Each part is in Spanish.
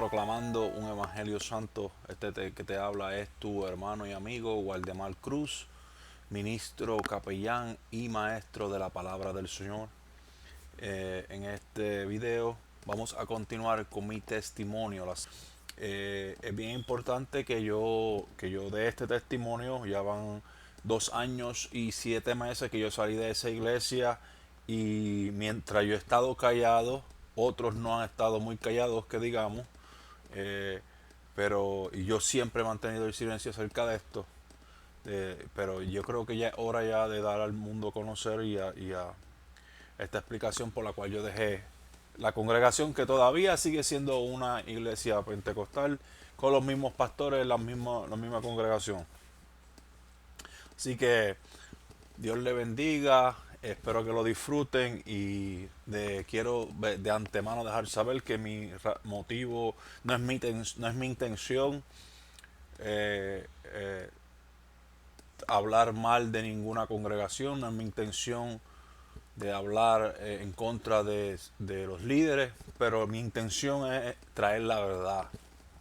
proclamando un evangelio santo. Que te habla es tu hermano y amigo Waldemar Cruz, ministro, capellán y maestro de la palabra del Señor. En este video vamos a continuar con mi testimonio. Es bien importante que yo dé este testimonio. Ya van 2 años y 7 meses que yo salí de esa iglesia, y mientras yo he estado callado, otros no han estado muy callados, que digamos. eh, pero y yo siempre he mantenido el silencio acerca de esto. Pero yo creo que ya es hora ya de dar al mundo a conocer y a esta explicación por la cual yo dejé la congregación, que todavía sigue siendo una iglesia pentecostal con los mismos pastores, la misma congregación. Así que Dios le bendiga, espero que lo disfruten, y quiero de antemano dejar saber que mi motivo no es mi intención eh, eh, hablar mal de ninguna congregación, no es mi intención de hablar en contra de los líderes, pero mi intención es traer la verdad.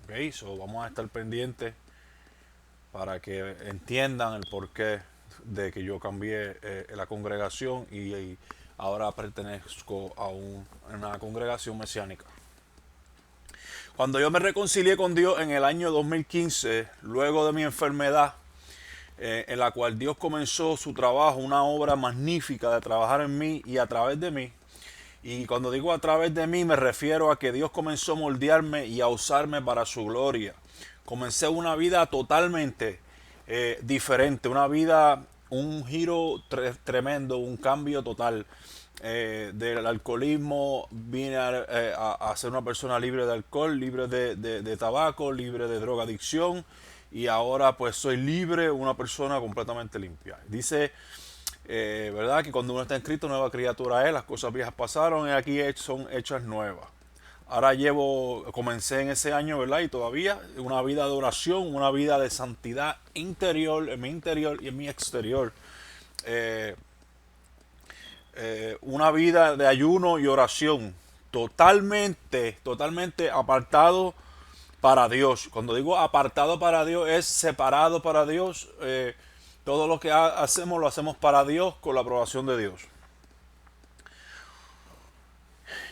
¿Okay? So, vamos a estar pendientes para que entiendan el porqué de que yo cambié la congregación y ahora pertenezco a una congregación mesiánica. Cuando yo me reconcilié con Dios en el año 2015, luego de mi enfermedad, en la cual Dios comenzó su trabajo, una obra magnífica de trabajar en mí y a través de mí. Y cuando digo a través de mí, me refiero a que Dios comenzó a moldearme y a usarme para su gloria. Comencé una vida totalmente diferente, una vida, un giro tremendo, un cambio total. Del alcoholismo vine a ser una persona libre de alcohol, libre de tabaco, libre de drogadicción, y ahora pues soy libre, una persona completamente limpia. Dice, ¿verdad? Que cuando uno está en Cristo, nueva criatura es, las cosas viejas pasaron y aquí son hechas nuevas. Ahora comencé en ese año, ¿verdad? Y todavía una vida de oración, una vida de santidad interior, en mi interior y en mi exterior. Eh, una vida de ayuno y oración, totalmente apartado para Dios. Cuando digo apartado para Dios, es separado para Dios. Todo lo que hacemos lo hacemos para Dios, con la aprobación de Dios.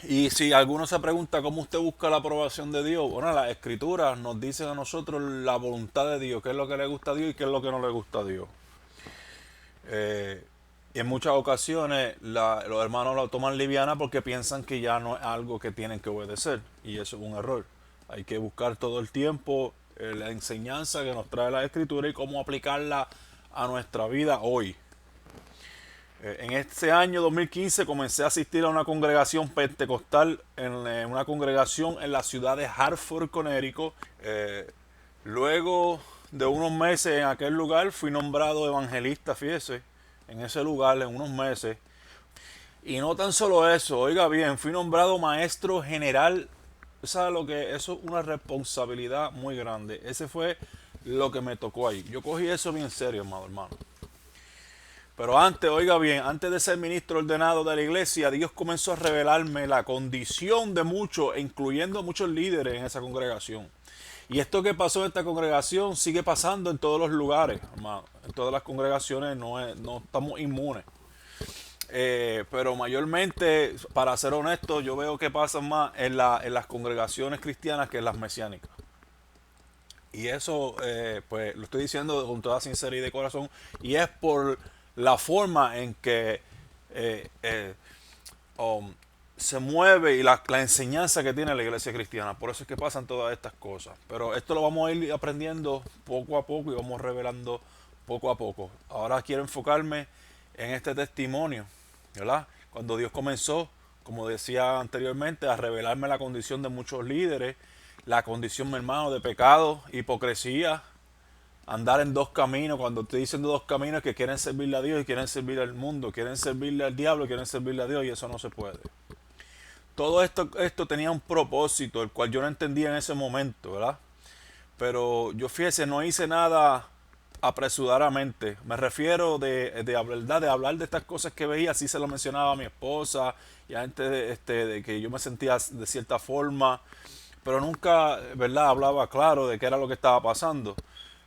Y si alguno se pregunta cómo usted busca la aprobación de Dios, bueno, las escrituras nos dicen a nosotros la voluntad de Dios, qué es lo que le gusta a Dios y qué es lo que no le gusta a Dios. Y en muchas ocasiones los hermanos lo toman liviana porque piensan que ya no es algo que tienen que obedecer, y eso es un error. Hay que buscar todo el tiempo la enseñanza que nos trae la escritura y cómo aplicarla a nuestra vida hoy. En este año 2015 comencé a asistir a una congregación pentecostal, en una congregación en la ciudad de Hartford, Connecticut. Luego de unos meses en aquel lugar fui nombrado evangelista, fíjese, en ese lugar, en unos meses. Y no tan solo eso, oiga bien, fui nombrado maestro general. ¿Sabe lo que? Eso es una responsabilidad muy grande. Ese fue lo que me tocó ahí. Yo cogí eso bien serio, hermano. Pero antes, oiga bien, antes de ser ministro ordenado de la iglesia, Dios comenzó a revelarme la condición de muchos, incluyendo muchos líderes en esa congregación. Y esto que pasó en esta congregación sigue pasando en todos los lugares, hermano. En todas las congregaciones no estamos inmunes. Pero mayormente, para ser honesto, yo veo que pasa más en las congregaciones cristianas que en las mesiánicas. Y eso, pues lo estoy diciendo con toda sinceridad de corazón, y es por la forma en que um, se mueve y la enseñanza que tiene la iglesia cristiana. Por eso es que pasan todas estas cosas. Pero esto lo vamos a ir aprendiendo poco a poco y vamos revelando poco a poco. Ahora quiero enfocarme en este testimonio, ¿verdad? Cuando Dios comenzó, como decía anteriormente, a revelarme la condición de muchos líderes, la condición, mi hermano, de pecado, hipocresía, andar en dos caminos. Cuando estoy diciendo dos caminos, que quieren servirle a Dios y quieren servirle al mundo, quieren servirle al diablo y quieren servirle a Dios, y eso no se puede. Todo esto tenía un propósito, el cual yo no entendía en ese momento, ¿verdad? Pero yo, fíjese, no hice nada apresuradamente. Me refiero verdad, de hablar de estas cosas que veía. Así se lo mencionaba a mi esposa y antes de que yo me sentía de cierta forma. pero nunca, ¿verdad?, hablaba claro de qué era lo que estaba pasando.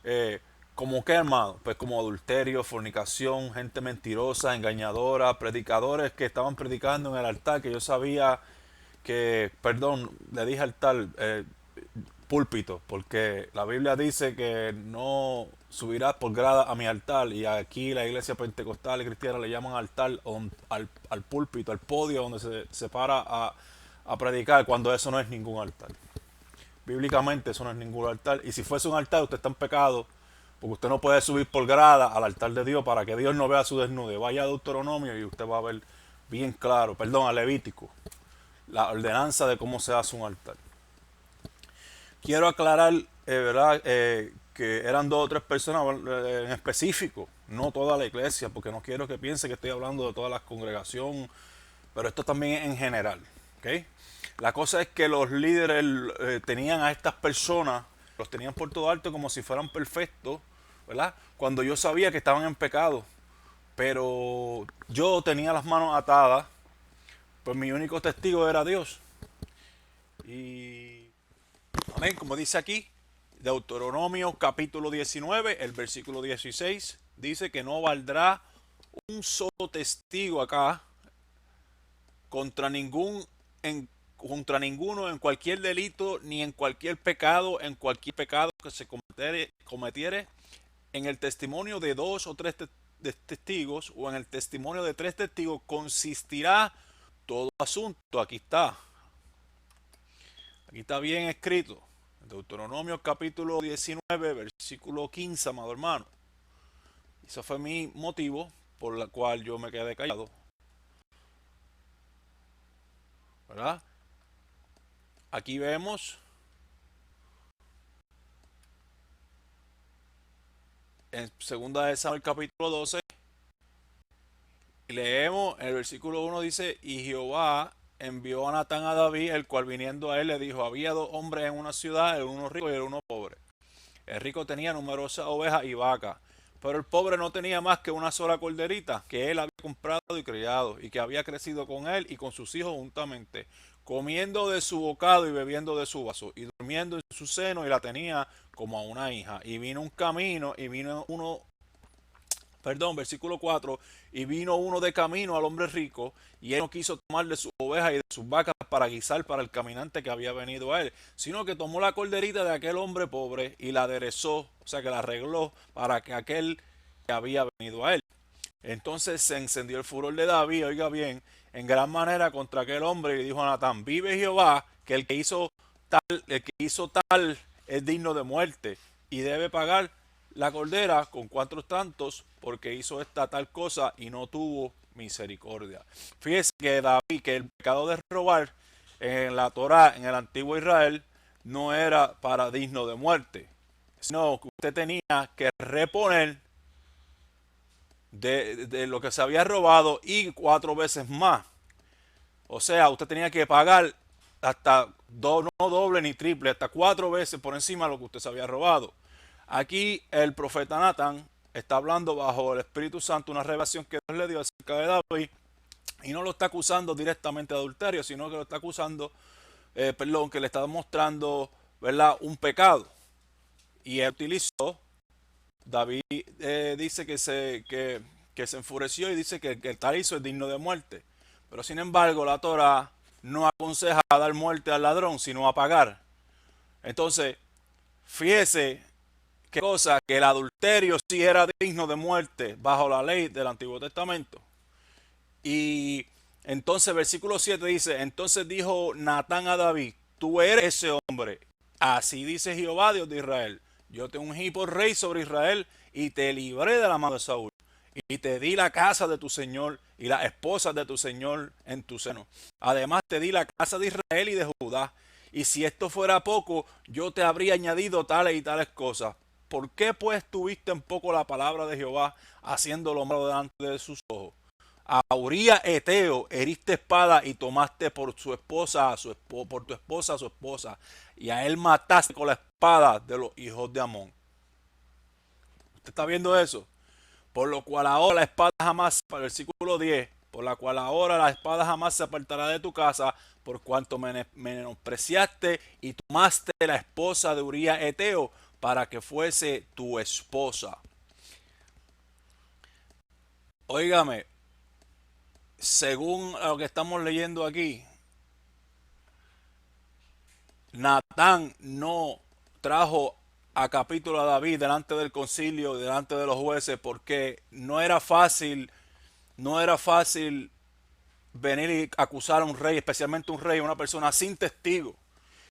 Eh, ¿Como qué, hermano? Pues como adulterio, fornicación, gente mentirosa, engañadora, predicadores que estaban predicando en el altar, que yo sabía que, perdón, le dije altar, púlpito, porque la Biblia dice que no subirás por grada a mi altar, y aquí la iglesia pentecostal y cristiana le llaman altar, al púlpito, al podio donde se para a predicar, cuando eso no es ningún altar. Bíblicamente eso no es ningún altar, y si fuese un altar usted está en pecado, porque usted no puede subir por grada al altar de Dios para que Dios no vea su desnude. Vaya a Deuteronomio y usted va a ver bien claro, perdón, a Levítico, la ordenanza de cómo se hace un altar. Quiero aclarar, ¿verdad? Que eran dos o tres personas en específico, no toda la iglesia, porque no quiero que piense que estoy hablando de toda la congregación, pero esto también en general. ¿Okay? La cosa es que los líderes tenían a estas personas, los tenían por todo alto como si fueran perfectos, ¿verdad? Cuando yo sabía que estaban en pecado, pero yo tenía las manos atadas, pues mi único testigo era Dios. Y amén, como dice aquí, Deuteronomio capítulo 19, el versículo 16, dice que no valdrá un solo testigo acá contra contra ninguno en cualquier delito, ni en cualquier pecado que se cometiere en el testimonio de dos o tres de testigos, o en el testimonio de tres testigos consistirá todo asunto. Aquí está bien escrito. Deuteronomio capítulo 19, versículo 15, amado hermano. Ese fue mi motivo por el cual yo me quedé callado, ¿verdad? Aquí vemos en segunda de Samuel capítulo 12, y leemos el versículo 1, dice: y Jehová envió a Natán a David, el cual viniendo a él le dijo: había dos hombres en una ciudad, el uno rico y el uno pobre. El rico tenía numerosas ovejas y vacas, pero el pobre no tenía más que una sola corderita que él había comprado y criado, y que había crecido con él y con sus hijos juntamente, comiendo de su bocado y bebiendo de su vaso, y durmiendo en su seno, y la tenía como a una hija. Y vino un camino, y vino uno, perdón, versículo 4, y vino uno de camino al hombre rico, y él no quiso tomar de sus ovejas y de sus vacas para guisar para el caminante que había venido a él, sino que tomó la corderita de aquel hombre pobre y la aderezó, o sea que la arregló para que aquel que había venido a él. Entonces se encendió el furor de David, oiga bien, en gran manera contra aquel hombre, y dijo a Natán: vive Jehová, que el que hizo tal es digno de muerte, y debe pagar la cordera con cuatro tantos, porque hizo esta tal cosa y no tuvo misericordia. Fíjese que David, que el pecado de robar en la Torá, en el antiguo Israel, no era para digno de muerte, sino que usted tenía que reponer de lo que se había robado, y cuatro veces más. O sea, usted tenía que pagar hasta no doble ni triple, hasta cuatro veces por encima de lo que usted se había robado. Aquí el profeta Natán está hablando bajo el Espíritu Santo, una revelación que Dios le dio acerca de David, y no lo está acusando directamente de adulterio, sino que lo está acusando, que le está mostrando, ¿verdad?, un pecado. Y él utilizó, David dice que se enfureció y dice que el tal hizo es digno de muerte. Pero sin embargo, la Torah no aconseja a dar muerte al ladrón, sino a pagar. Entonces, fíjese qué cosa, que el adulterio sí era digno de muerte bajo la ley del Antiguo Testamento. Y entonces versículo 7 dice: entonces dijo Natán a David: tú eres ese hombre. Así dice Jehová, Dios de Israel: yo te ungí por rey sobre Israel, y te libré de la mano de Saúl, y te di la casa de tu señor y las esposas de tu señor en tu seno. Además te di la casa de Israel y de Judá. Y si esto fuera poco, yo te habría añadido tales y tales cosas. ¿Por qué pues tuviste en poco la palabra de Jehová, haciendo lo malo delante de sus ojos? A Uría Eteo heriste espada, y tomaste por su esposa por tu esposa a su esposa, y a él mataste con la espada de los hijos de Amón. ¿Usted está viendo eso? Por lo cual ahora la espada jamás, para el versículo 10, por la cual ahora la espada jamás se apartará de tu casa, por cuanto menospreciaste y tomaste la esposa de Urías Eteo para que fuese tu esposa. Óigame, según lo que estamos leyendo aquí, Natán no trajo a capítulo a David delante del concilio, delante de los jueces, porque no era fácil venir y acusar a un rey, especialmente un rey, una persona sin testigo.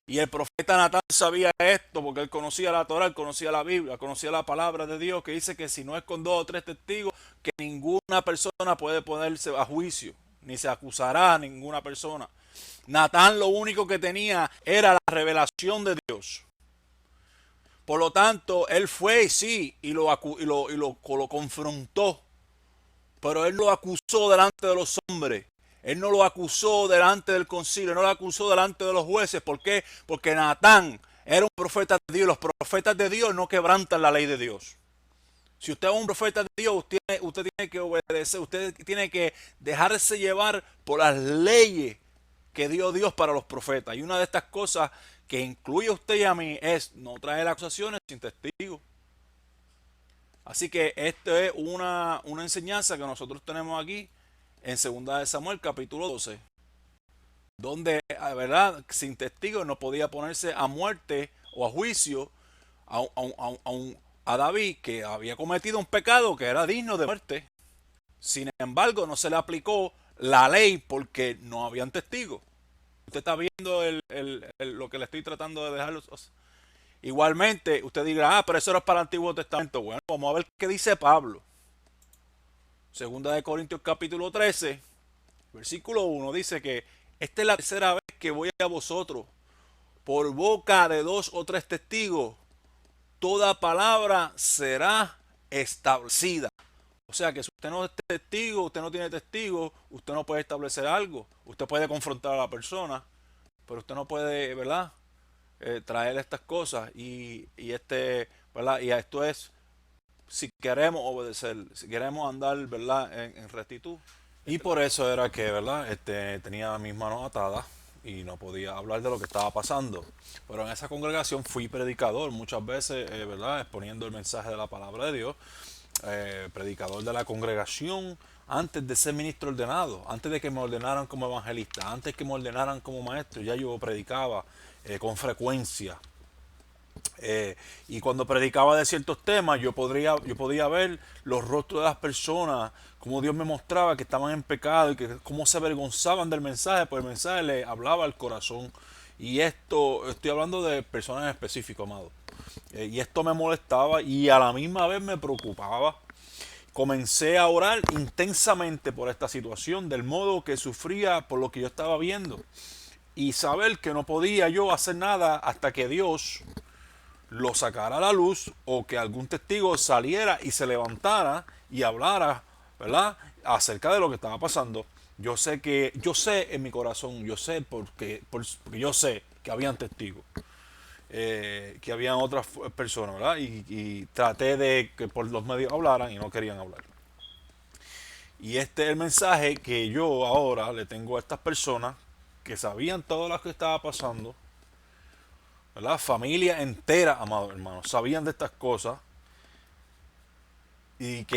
Y el profeta Natán sabía esto porque él conocía la Torá, él conocía la Biblia, conocía la palabra de Dios, que dice que si no es con 2 o 3 testigos, que ninguna persona puede ponerse a juicio, ni se acusará a ninguna persona. Natán lo único que tenía era la revelación de Dios. Por lo tanto, él fue, sí, y lo confrontó, pero él lo acusó delante de los hombres. Él no lo acusó delante del concilio, no lo acusó delante de los jueces. ¿Por qué? Porque Natán era un profeta de Dios. Los profetas de Dios no quebrantan la ley de Dios. Si usted es un profeta de Dios, usted tiene que obedecer, usted tiene que dejarse llevar por las leyes que dio Dios para los profetas. Y una de estas cosas que incluye a usted y a mí es no traer acusaciones sin testigos. Así que esto es una enseñanza que nosotros tenemos aquí en 2 de Samuel capítulo 12, donde, ¿verdad?, sin testigos no podía ponerse a muerte o a juicio a David, que había cometido un pecado que era digno de muerte. Sin embargo, no se le aplicó la ley porque no habían testigos. Usted está viendo lo que le estoy tratando de dejar. Igualmente, usted dirá, pero eso era para el Antiguo Testamento. Bueno, vamos a ver qué dice Pablo. Segunda de Corintios capítulo 13, versículo 1, dice que esta es la tercera vez que voy a vosotros. Por boca de 2 o 3 testigos, toda palabra será establecida. O sea que si usted no es testigo, usted no tiene testigo, usted no puede establecer algo. Usted puede confrontar a la persona, pero usted no puede, ¿verdad?, traer estas cosas. ¿Verdad? Y esto es si queremos obedecer, si queremos andar, ¿verdad?, en rectitud. Y por eso era que, ¿verdad?, tenía mis manos atadas y no podía hablar de lo que estaba pasando. Pero en esa congregación fui predicador muchas veces, ¿verdad?, exponiendo el mensaje de la palabra de Dios. Predicador de la congregación antes de ser ministro ordenado, antes de que me ordenaran como evangelista, antes que me ordenaran como maestro, ya yo predicaba con frecuencia. Y cuando predicaba de ciertos temas, yo podía ver los rostros de las personas, cómo Dios me mostraba que estaban en pecado y que cómo se avergonzaban del mensaje, pues el mensaje le hablaba al corazón. Y esto, estoy hablando de personas en específico, amado. Y esto me molestaba y a la misma vez me preocupaba. Comencé a orar intensamente por esta situación, del modo que sufría por lo que yo estaba viendo. Y saber que no podía yo hacer nada hasta que Dios lo sacara a la luz o que algún testigo saliera y se levantara y hablara, ¿verdad?, acerca de lo que estaba pasando. Yo sé en mi corazón, porque yo sé que habían testigos, que habían otras personas, ¿verdad? Y traté de que por los medios hablaran y no querían hablar. Y este es el mensaje que yo ahora le tengo a estas personas que sabían todo lo que estaba pasando, ¿verdad? Familia entera, amados hermanos, sabían de estas cosas y que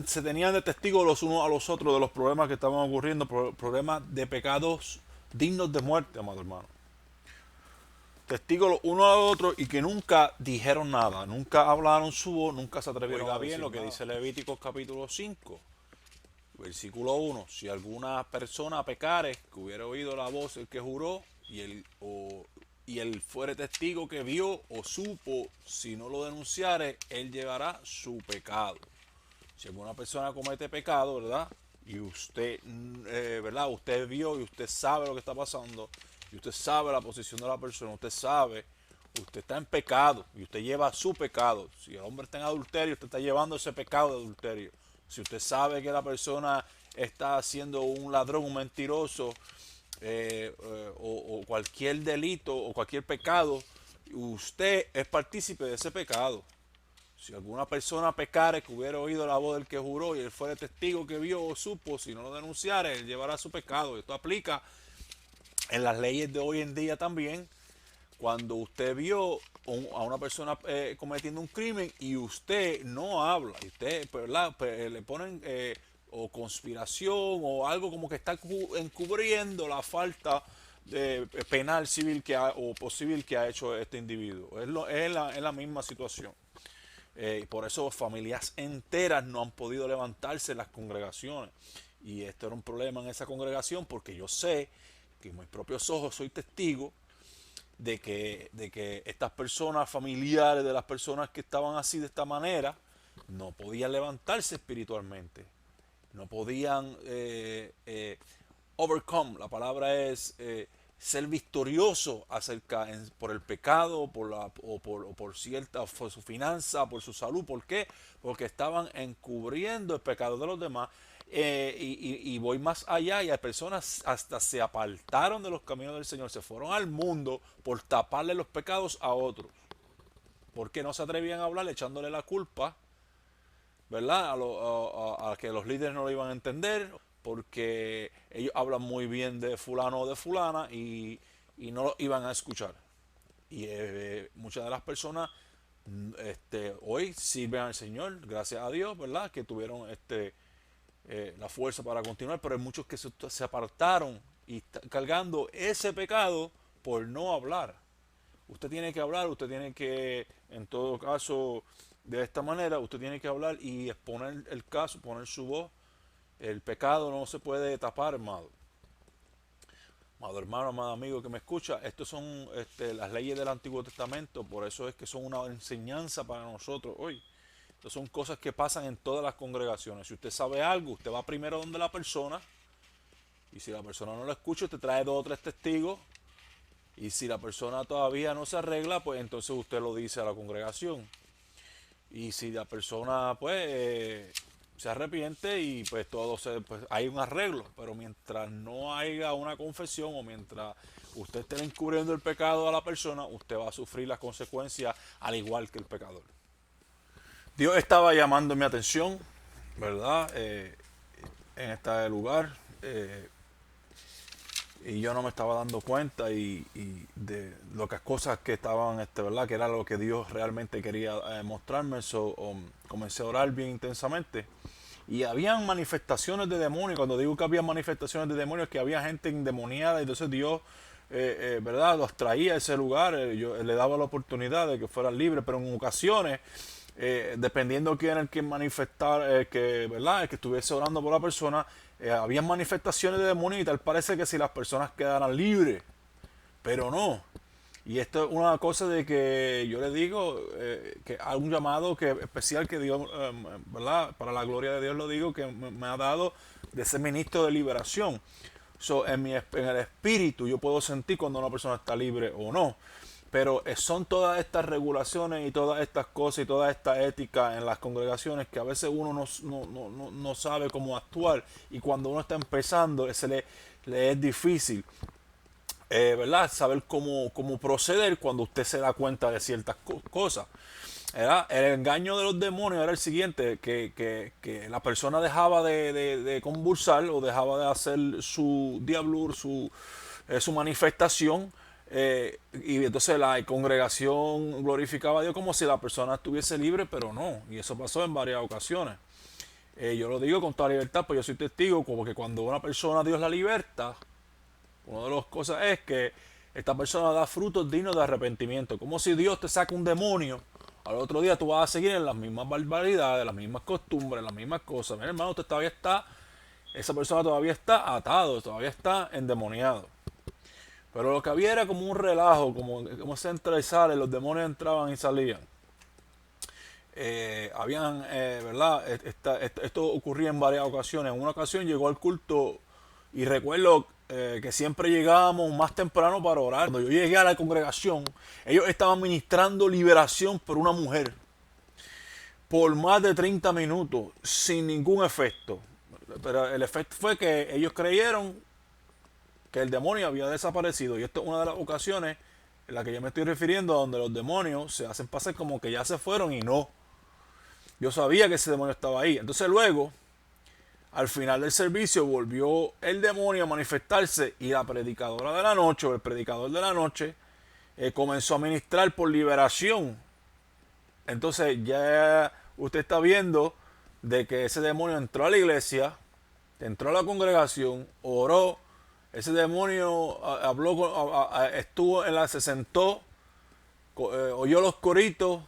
se tenían de testigos los unos a los otros de los problemas que estaban ocurriendo, problemas de pecados dignos de muerte, amados hermanos. Testigos los unos a los otros y que nunca dijeron nada, nunca hablaron su voz, nunca se atrevieron a decir lo que dice Levíticos capítulo 5, versículo 1. Si alguna persona pecare, que hubiera oído la voz el que juró y él fuere testigo que vio o supo, si no lo denunciare, él llevará su pecado. Si alguna persona comete pecado, ¿verdad?, y usted, ¿verdad?, usted vio y usted sabe lo que está pasando, y usted sabe la posición de la persona, usted está en pecado y usted lleva su pecado. Si el hombre está en adulterio, usted está llevando ese pecado de adulterio. Si usted sabe que la persona está siendo un ladrón, un mentiroso, o cualquier delito o cualquier pecado, usted es partícipe de ese pecado. Si alguna persona pecare que hubiera oído la voz del que juró y él fuera testigo que vio o supo, si no lo denunciara, él llevará su pecado. Esto aplica en las leyes de hoy en día también. Cuando usted vio a una persona cometiendo un crimen y usted no habla, y usted, ¿verdad? Le ponen o conspiración o algo como que está encubriendo la falta penal civil o civil que ha hecho este individuo. Es la misma situación. Por eso familias enteras no han podido levantarse en las congregaciones. Y esto era un problema en esa congregación porque yo sé que en mis propios ojos soy testigo de que estas personas familiares de las personas que estaban así de esta manera no podían levantarse espiritualmente. No podían overcome. La palabra es ser victorioso por el pecado o por cierta, por su finanza, por su salud. ¿Por qué? Porque estaban encubriendo el pecado de los demás. Y voy más allá, y hay personas hasta se apartaron de los caminos del Señor, se fueron al mundo por taparle los pecados a otros, porque no se atrevían a hablar echándole la culpa, ¿verdad? A que los líderes no lo iban a entender, porque ellos hablan muy bien de fulano o de fulana y no lo iban a escuchar. Y muchas de las personas hoy sirven al Señor, gracias a Dios, ¿verdad? Que tuvieron la fuerza para continuar, pero hay muchos que se apartaron y están cargando ese pecado por no hablar. Usted tiene que hablar, usted tiene que, en todo caso, de esta manera, usted tiene que hablar y exponer el caso, poner su voz. El pecado no se puede tapar, hermano. Amado hermano, amado amigo que me escucha, estas son las leyes del Antiguo Testamento, por eso es que son una enseñanza para nosotros hoy. Estas son cosas que pasan en todas las congregaciones. Si usted sabe algo, usted va primero donde la persona, y si la persona no lo escucha, usted trae 2 o 3 testigos, y si la persona todavía no se arregla, pues entonces usted lo dice a la congregación. Y si la persona pues se arrepiente y pues pues hay un arreglo, pero mientras no haya una confesión o mientras usted esté encubriendo el pecado a la persona, usted va a sufrir las consecuencias al igual que el pecador. Dios estaba llamando mi atención, ¿verdad? En este lugar. Y yo no me estaba dando cuenta y de lo que cosas que estaban, ¿verdad? Que era lo que Dios realmente quería mostrarme. Comencé a orar bien intensamente. Y habían manifestaciones de demonios. Cuando digo que había manifestaciones de demonios, que había gente endemoniada. Entonces Dios, ¿verdad? Los traía a ese lugar. Yo le daba la oportunidad de que fueran libres. Pero en ocasiones, dependiendo de quién era el que manifestar, ¿verdad? El que estuviese orando por la persona, había manifestaciones de demonios y tal parece que si las personas quedaran libres, pero no. Y esto es una cosa de que yo le digo que hay un llamado especial que Dios, ¿verdad? Para la gloria de Dios lo digo, que me ha dado de ser ministro de liberación. En el espíritu yo puedo sentir cuando una persona está libre o no. Pero son todas estas regulaciones y todas estas cosas y toda esta ética en las congregaciones que a veces uno no sabe cómo actuar, y cuando uno está empezando le es difícil, ¿verdad? Saber cómo proceder cuando usted se da cuenta de ciertas cosas. El engaño de los demonios era el siguiente, que la persona dejaba de convulsar o dejaba de hacer su diablur, su manifestación. Y entonces la congregación glorificaba a Dios como si la persona estuviese libre, pero no. Y eso pasó en varias ocasiones. Yo lo digo con toda libertad, pues yo soy testigo, como que cuando una persona Dios la liberta, una de las cosas es que esta persona da frutos dignos de arrepentimiento. Como si Dios te saca un demonio, al otro día tú vas a seguir en las mismas barbaridades, las mismas costumbres, las mismas cosas. Mira, hermano, esa persona todavía está atado, todavía está endemoniado. Pero lo que había era como un relajo, como se entra y sale, los demonios entraban y salían. ¿Verdad? Esto ocurría en varias ocasiones. En una ocasión llegó al culto y recuerdo que siempre llegábamos más temprano para orar. Cuando yo llegué a la congregación, ellos estaban ministrando liberación por una mujer por más de 30 minutos sin ningún efecto. Pero el efecto fue que ellos creyeron que el demonio había desaparecido, y esta es una de las ocasiones en las que yo me estoy refiriendo, donde los demonios se hacen pasar como que ya se fueron y no. Yo sabía que ese demonio estaba ahí. Entonces luego, al final del servicio, volvió el demonio a manifestarse y la predicadora de la noche, o el predicador de la noche, comenzó a ministrar por liberación. Entonces ya usted está viendo de que ese demonio entró a la iglesia, entró a la congregación, oró, ese demonio habló, estuvo en se sentó, oyó los coritos,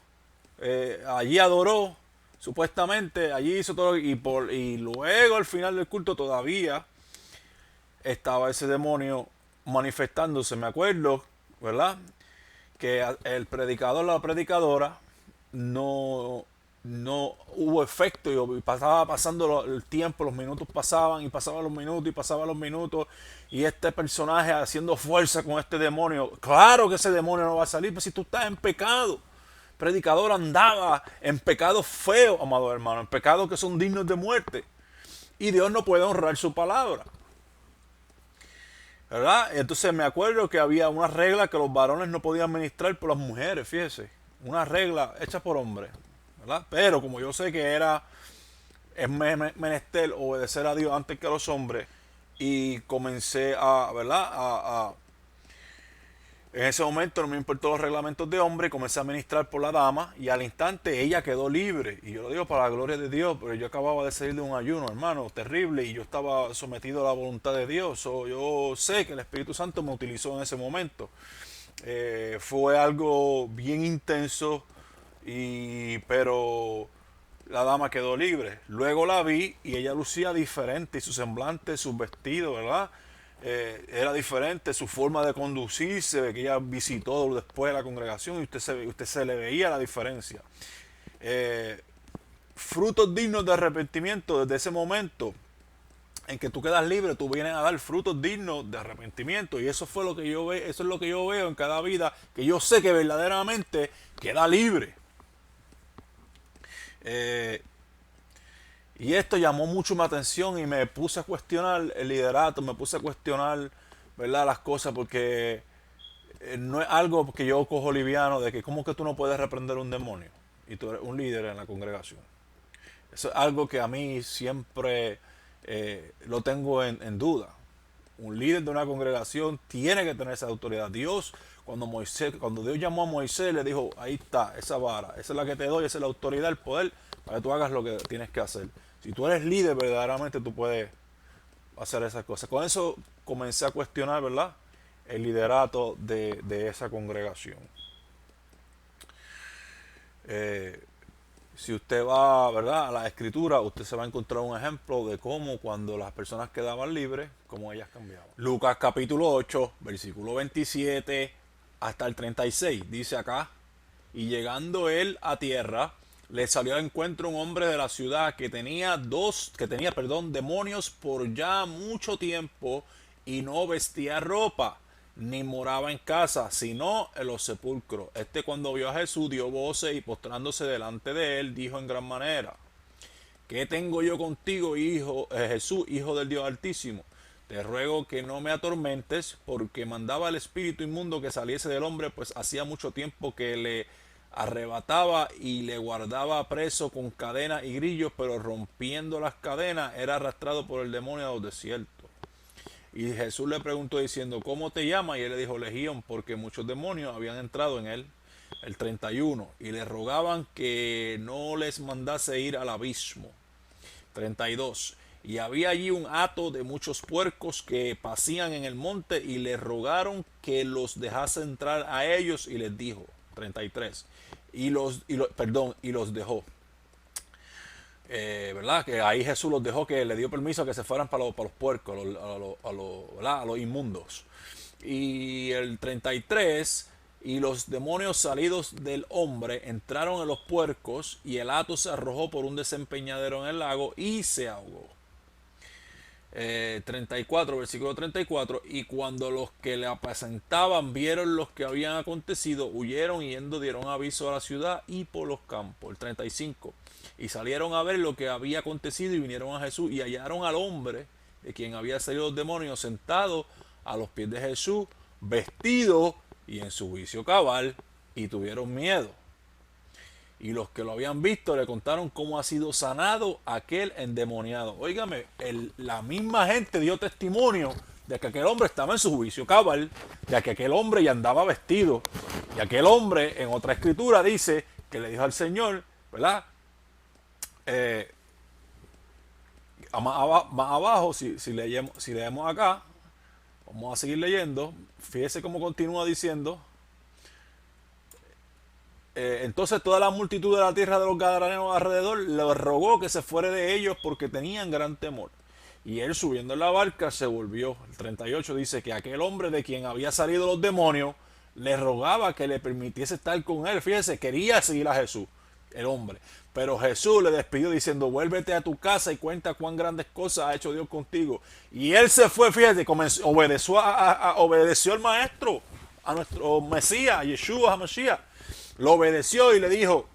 allí adoró, supuestamente, allí hizo todo, y luego al final del culto todavía estaba ese demonio manifestándose. Me acuerdo, ¿verdad? Que el predicador, la predicadora, no, no hubo efecto y pasaba pasando el tiempo, los minutos pasaban y pasaban los minutos y pasaban los minutos y este personaje haciendo fuerza con este demonio. Claro que ese demonio no va a salir, pero si tú estás en pecado. Predicador andaba en pecados feos, amado hermano, en pecados que son dignos de muerte. Y Dios no puede honrar su palabra. ¿Verdad? Entonces me acuerdo que había una regla que los varones no podían ministrar por las mujeres, fíjese. Una regla hecha por hombres. ¿Verdad? Pero como yo sé que es menester obedecer a Dios antes que a los hombres, y comencé a, ¿verdad? En ese momento no me importó los reglamentos de hombre, comencé a ministrar por la dama y al instante ella quedó libre. Y yo lo digo para la gloria de Dios, pero yo acababa de salir de un ayuno, hermano, terrible, y yo estaba sometido a la voluntad de Dios. Yo sé que el Espíritu Santo me utilizó en ese momento. Fue algo bien intenso, pero la dama quedó libre. Luego la vi y ella lucía diferente, y su semblante, sus vestidos, ¿verdad? Era diferente, su forma de conducirse, que ella visitó después de la congregación y usted se le veía la diferencia. Frutos dignos de arrepentimiento desde ese momento en que tú quedas libre, tú vienes a dar frutos dignos de arrepentimiento, y eso fue lo que yo veo, eso es lo que yo veo en cada vida, que yo sé que verdaderamente queda libre. Y esto llamó mucho mi atención y me puse a cuestionar el liderato, me puse a cuestionar, ¿verdad?, las cosas, porque no es algo que yo cojo liviano, de que cómo que tú no puedes reprender un demonio y tú eres un líder en la congregación. Eso es algo que a mí siempre lo tengo en duda. Un líder de una congregación tiene que tener esa autoridad. Dios, cuando Dios llamó a Moisés, le dijo, ahí está, esa vara, esa es la que te doy, esa es la autoridad, el poder, para que tú hagas lo que tienes que hacer. Si tú eres líder, verdaderamente tú puedes hacer esas cosas. Con eso comencé a cuestionar, ¿verdad?, el liderato de esa congregación. Si usted va, ¿verdad?, a la escritura, usted se va a encontrar un ejemplo de cómo cuando las personas quedaban libres, cómo ellas cambiaban. Lucas capítulo 8, versículo 27 hasta el 36, dice acá, y llegando él a tierra, le salió al encuentro un hombre de la ciudad que tenía demonios por ya mucho tiempo, y no vestía ropa, ni moraba en casa, sino en los sepulcros. Cuando vio a Jesús dio voces y postrándose delante de él, dijo en gran manera, ¿qué tengo yo contigo, Jesús, hijo del Dios Altísimo? Te ruego que no me atormentes, porque mandaba al espíritu inmundo que saliese del hombre, pues hacía mucho tiempo que le arrebataba y le guardaba preso con cadenas y grillos, pero rompiendo las cadenas era arrastrado por el demonio a los desiertos. Y Jesús le preguntó diciendo, ¿cómo te llamas? Y él le dijo, Legión, porque muchos demonios habían entrado en él. El 31. Y le rogaban que no les mandase ir al abismo. 32. Y había allí un hato de muchos puercos que pasían en el monte, y le rogaron que los dejase entrar a ellos, y les dijo, 33. Y los dejó. ¿Verdad? Que ahí Jesús los dejó, que le dio permiso a que se fueran para los puercos, a los inmundos. Y el 33, y los demonios salidos del hombre entraron en los puercos, y el hato se arrojó por un desempeñadero en el lago y se ahogó. 34, versículo 34, y cuando los que le apacentaban vieron lo que habían acontecido, huyeron, y yendo dieron aviso a la ciudad y por los campos. El 35, y salieron a ver lo que había acontecido, y vinieron a Jesús, y hallaron al hombre de quien había salido los demonios sentado a los pies de Jesús, vestido y en su juicio cabal, y tuvieron miedo. Y los que lo habían visto le contaron cómo ha sido sanado aquel endemoniado. Óigame, la misma gente dio testimonio de que aquel hombre estaba en su juicio cabal, de que aquel hombre ya andaba vestido. Y aquel hombre, en otra escritura, dice que le dijo al Señor, ¿verdad? Más abajo, si leemos acá, vamos a seguir leyendo. Fíjese cómo continúa diciendo. Entonces toda la multitud de la tierra de los Gadarenos alrededor le rogó que se fuera de ellos porque tenían gran temor. Y él, subiendo en la barca, se volvió. El 38 dice que aquel hombre de quien había salido los demonios le rogaba que le permitiese estar con él. Fíjese, quería seguir a Jesús, el hombre. Pero Jesús le despidió diciendo, vuélvete a tu casa y cuenta cuán grandes cosas ha hecho Dios contigo. Y él se fue, fíjate, obedeció al maestro, a nuestro Mesías, Yeshua HaMashiach. Lo obedeció y le dijo,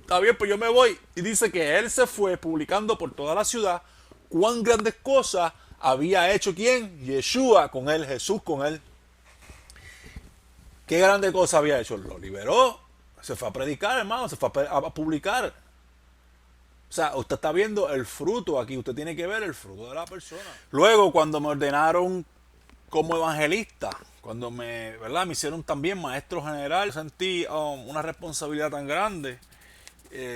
está bien, pues yo me voy. Y dice que él se fue publicando por toda la ciudad cuán grandes cosas había hecho ¿quién? Yeshua con él, Jesús con él. ¿Qué grandes cosas había hecho? Lo liberó, se fue a predicar, hermano, se fue a publicar. O sea, usted está viendo el fruto aquí, usted tiene que ver el fruto de la persona. Luego, cuando me ordenaron como evangelista, cuando ¿verdad? Me hicieron también maestro general, sentí una responsabilidad tan grande,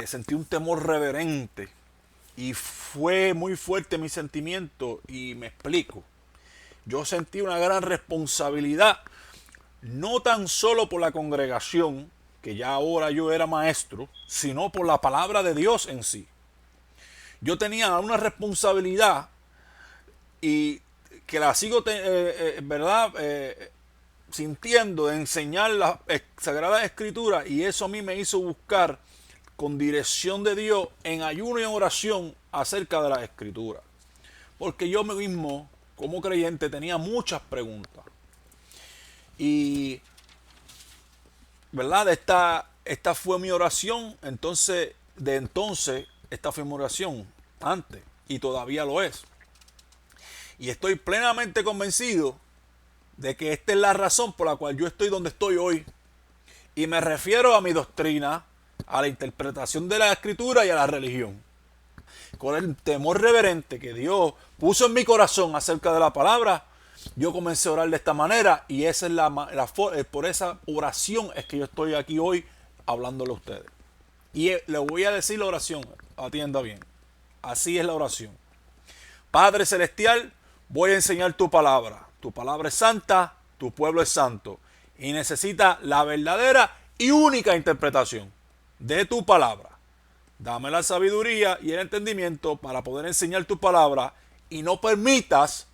sentí un temor reverente y fue muy fuerte mi sentimiento y me explico. Yo sentí una gran responsabilidad, no tan solo por la congregación, que ya ahora yo era maestro, sino por la palabra de Dios en sí. Yo tenía una responsabilidad y que la sigo, ¿verdad? Sintiendo de enseñar la Sagrada Escritura, y eso a mí me hizo buscar con dirección de Dios en ayuno y en oración acerca de la Escritura. Porque yo mismo, como creyente, tenía muchas preguntas. Y, ¿verdad? Esta fue mi oración, entonces, esta fue mi oración antes, y todavía lo es. Y estoy plenamente convencido de que esta es la razón por la cual yo estoy donde estoy hoy. Y me refiero a mi doctrina, a la interpretación de la Escritura y a la religión. Con el temor reverente que Dios puso en mi corazón acerca de la palabra, yo comencé a orar de esta manera, y esa es por esa oración es que yo estoy aquí hoy hablándole a ustedes. Y le voy a decir la oración, atienda bien. Así es la oración. Padre Celestial, voy a enseñar tu palabra. Tu palabra es santa, tu pueblo es santo. Y necesita la verdadera y única interpretación de tu palabra. Dame la sabiduría y el entendimiento para poder enseñar tu palabra, y no permitas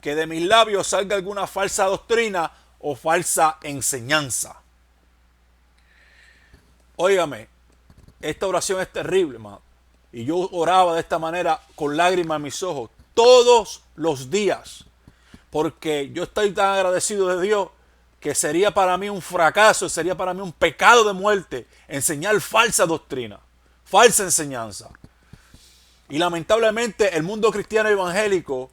que de mis labios salga alguna falsa doctrina o falsa enseñanza. Óigame, esta oración es terrible, hermano. Y yo oraba de esta manera con lágrimas en mis ojos todos los días, porque yo estoy tan agradecido de Dios que sería para mí un fracaso, sería para mí un pecado de muerte enseñar falsa doctrina, falsa enseñanza. Y lamentablemente el mundo cristiano evangélico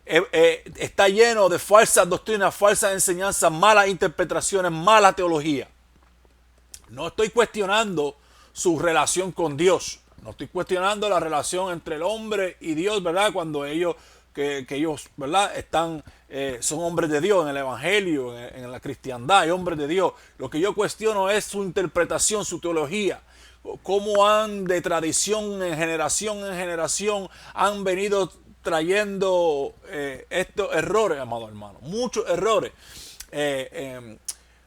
está lleno de falsas doctrinas, falsas enseñanzas, malas interpretaciones, mala teología. No estoy cuestionando su relación con Dios. No estoy cuestionando la relación entre el hombre y Dios, ¿verdad? Cuando ellos, que ellos, ¿verdad? Son hombres de Dios en el Evangelio, en la cristiandad, hay hombres de Dios. Lo que yo cuestiono es su interpretación, su teología. Cómo han de tradición en generación han venido trayendo estos errores, amado hermano. Muchos errores.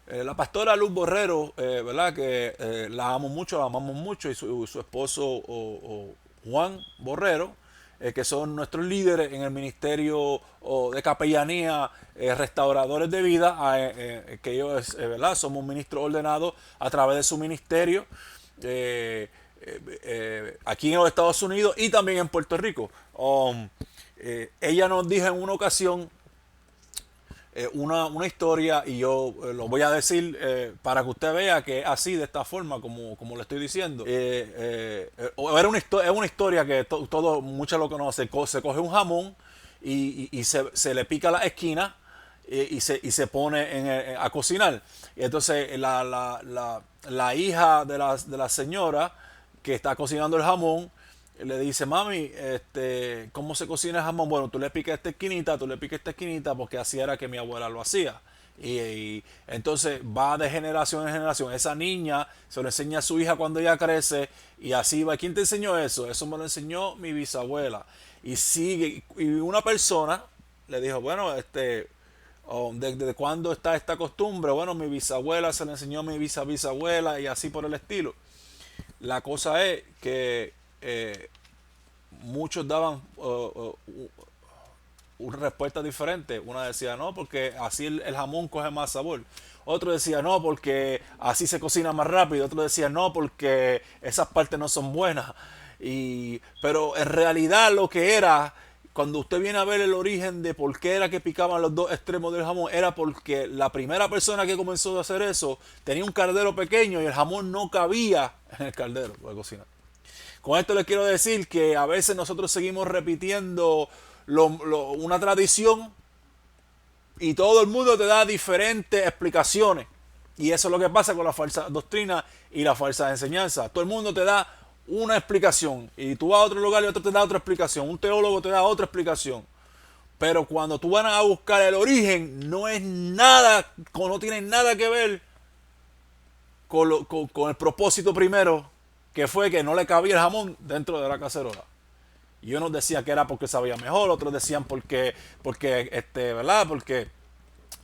La pastora Luz Borrero, ¿verdad? Que la amo mucho, la amamos mucho, y su esposo Juan Borrero, que son nuestros líderes en el ministerio de capellanía, restauradores de vida, que ellos, ¿verdad? Somos ministros ordenados a través de su ministerio, aquí en los Estados Unidos y también en Puerto Rico. Ella nos dijo en una ocasión una historia, y yo lo voy a decir para que usted vea que es así, de esta forma como le estoy diciendo. Es una historia que muchos lo conocen. Se coge un jamón y se le pica la esquina, y se pone a cocinar. Y entonces la hija de la señora que está cocinando el jamón le dice, mami, ¿cómo se cocina el jamón? Bueno, tú le picas esta esquinita, tú le picas esta esquinita, porque así era que mi abuela lo hacía. Y entonces va de generación en generación. Esa niña se lo enseña a su hija cuando ella crece y así va. ¿Quién te enseñó eso? Eso me lo enseñó mi bisabuela. Y sigue. Y una persona le dijo, bueno, ¿desde cuándo está esta costumbre? Bueno, mi bisabuela se le enseñó a mi bisabuela y así por el estilo. La cosa es que muchos daban una respuesta diferente. Una decía no, porque así el jamón coge más sabor. Otro decía no, porque así se cocina más rápido. Otro decía no, porque esas partes no son buenas. Pero en realidad lo que era, cuando usted viene a ver el origen de por qué era que picaban los dos extremos del jamón, era porque la primera persona que comenzó a hacer eso tenía un caldero pequeño y el jamón no cabía en el caldero para cocinar. Con esto les quiero decir que a veces nosotros seguimos repitiendo una tradición y todo el mundo te da diferentes explicaciones. Y eso es lo que pasa con la falsa doctrina y la falsa enseñanza. Todo el mundo te da una explicación y tú vas a otro lugar y otro te da otra explicación. Un teólogo te da otra explicación. Pero cuando tú vas a buscar el origen, no es nada, no tiene nada que ver con el propósito primero, que fue que no le cabía el jamón dentro de la cacerola. Y unos decían que era porque sabía mejor, otros decían ¿verdad? Porque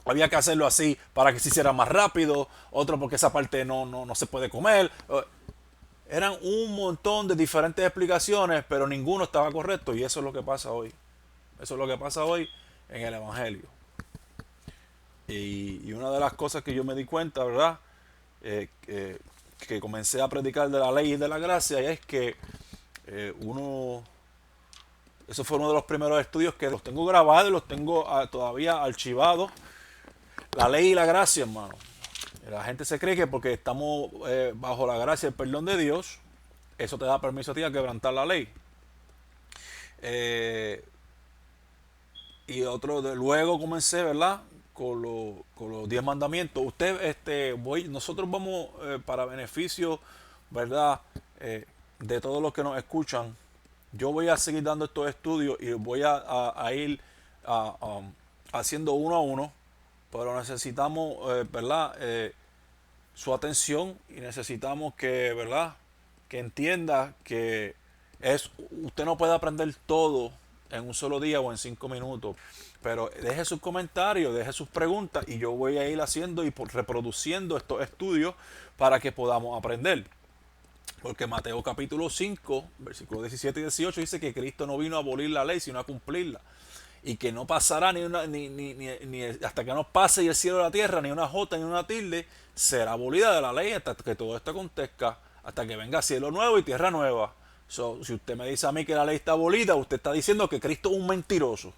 había que hacerlo así para que se hiciera más rápido, otros porque esa parte no se puede comer. Eran un montón de diferentes explicaciones, pero ninguno estaba correcto y eso es lo que pasa hoy. Eso es lo que pasa hoy en el Evangelio. Y una de las cosas que yo me di cuenta, ¿verdad? Que comencé a predicar de la ley y de la gracia, y es que eso fue uno de los primeros estudios que los tengo grabados y los tengo todavía archivados. La ley y la gracia, hermano. La gente se cree que porque estamos bajo la gracia y el perdón de Dios, eso te da permiso a ti a quebrantar la ley. Y luego comencé, ¿verdad? Con los 10 mandamientos. Nosotros vamos para beneficio, ¿verdad? De todos los que nos escuchan. Yo voy a seguir dando estos estudios y voy a ir haciendo uno a uno, pero necesitamos, ¿verdad? Su atención y necesitamos ¿verdad? Que entienda que usted no puede aprender todo en un solo día o en 5 minutos. Pero deje sus comentarios, deje sus preguntas y yo voy a ir haciendo y reproduciendo estos estudios para que podamos aprender. Porque Mateo capítulo 5, versículos 17 y 18 dice que Cristo no vino a abolir la ley, sino a cumplirla. Y que no pasará ni hasta que no pase el cielo y la tierra, ni una jota ni una tilde, será abolida de la ley hasta que todo esto acontezca, hasta que venga cielo nuevo y tierra nueva. Si usted me dice a mí que la ley está abolida, usted está diciendo que Cristo es un mentiroso.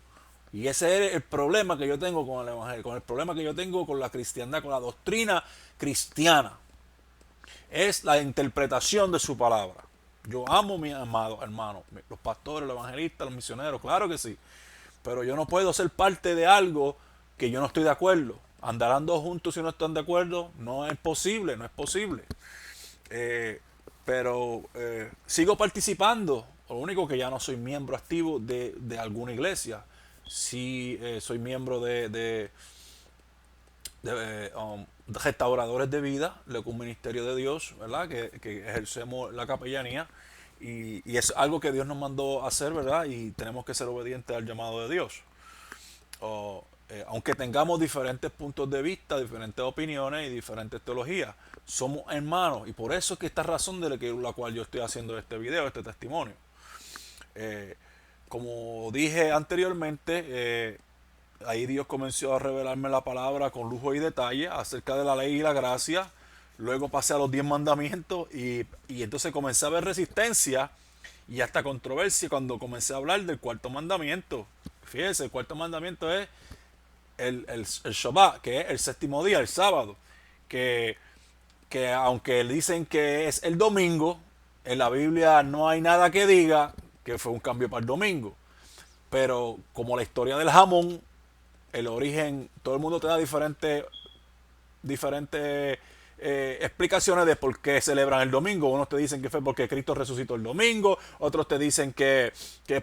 Y ese es el problema que yo tengo con el Evangelio, con el problema que yo tengo con la cristiandad, con la doctrina cristiana. Es la interpretación de su palabra. Yo amo a mis amados hermanos, los pastores, los evangelistas, los misioneros, claro que sí. Pero yo no puedo ser parte de algo que yo no estoy de acuerdo. Andarán dos juntos si no están de acuerdo, no es posible, no es posible. Pero sigo participando. Lo único que ya no soy miembro activo de alguna iglesia. Sí soy miembro de restauradores de vida, un ministerio de Dios, ¿verdad? Que ejercemos la capellanía y es algo que Dios nos mandó a hacer, ¿verdad? Y tenemos que ser obedientes al llamado de Dios. Aunque tengamos diferentes puntos de vista, diferentes opiniones y diferentes teologías, somos hermanos y por eso es que esta razón de la cual yo estoy haciendo este video, este testimonio. Como dije anteriormente, ahí Dios comenzó a revelarme la palabra con lujo y detalle acerca de la ley y la gracia. Luego pasé a los 10 mandamientos y entonces comencé a ver resistencia y hasta controversia cuando comencé a hablar del cuarto mandamiento. Fíjense, el cuarto mandamiento es el Shabbat, que es el séptimo día, el sábado. Que aunque dicen que es el domingo, en la Biblia no hay nada que diga que fue un cambio para el domingo. Pero como la historia del jamón el origen, todo el mundo te da diferentes explicaciones de por qué celebran el domingo. Unos te dicen que fue porque Cristo resucitó el domingo, otros te dicen que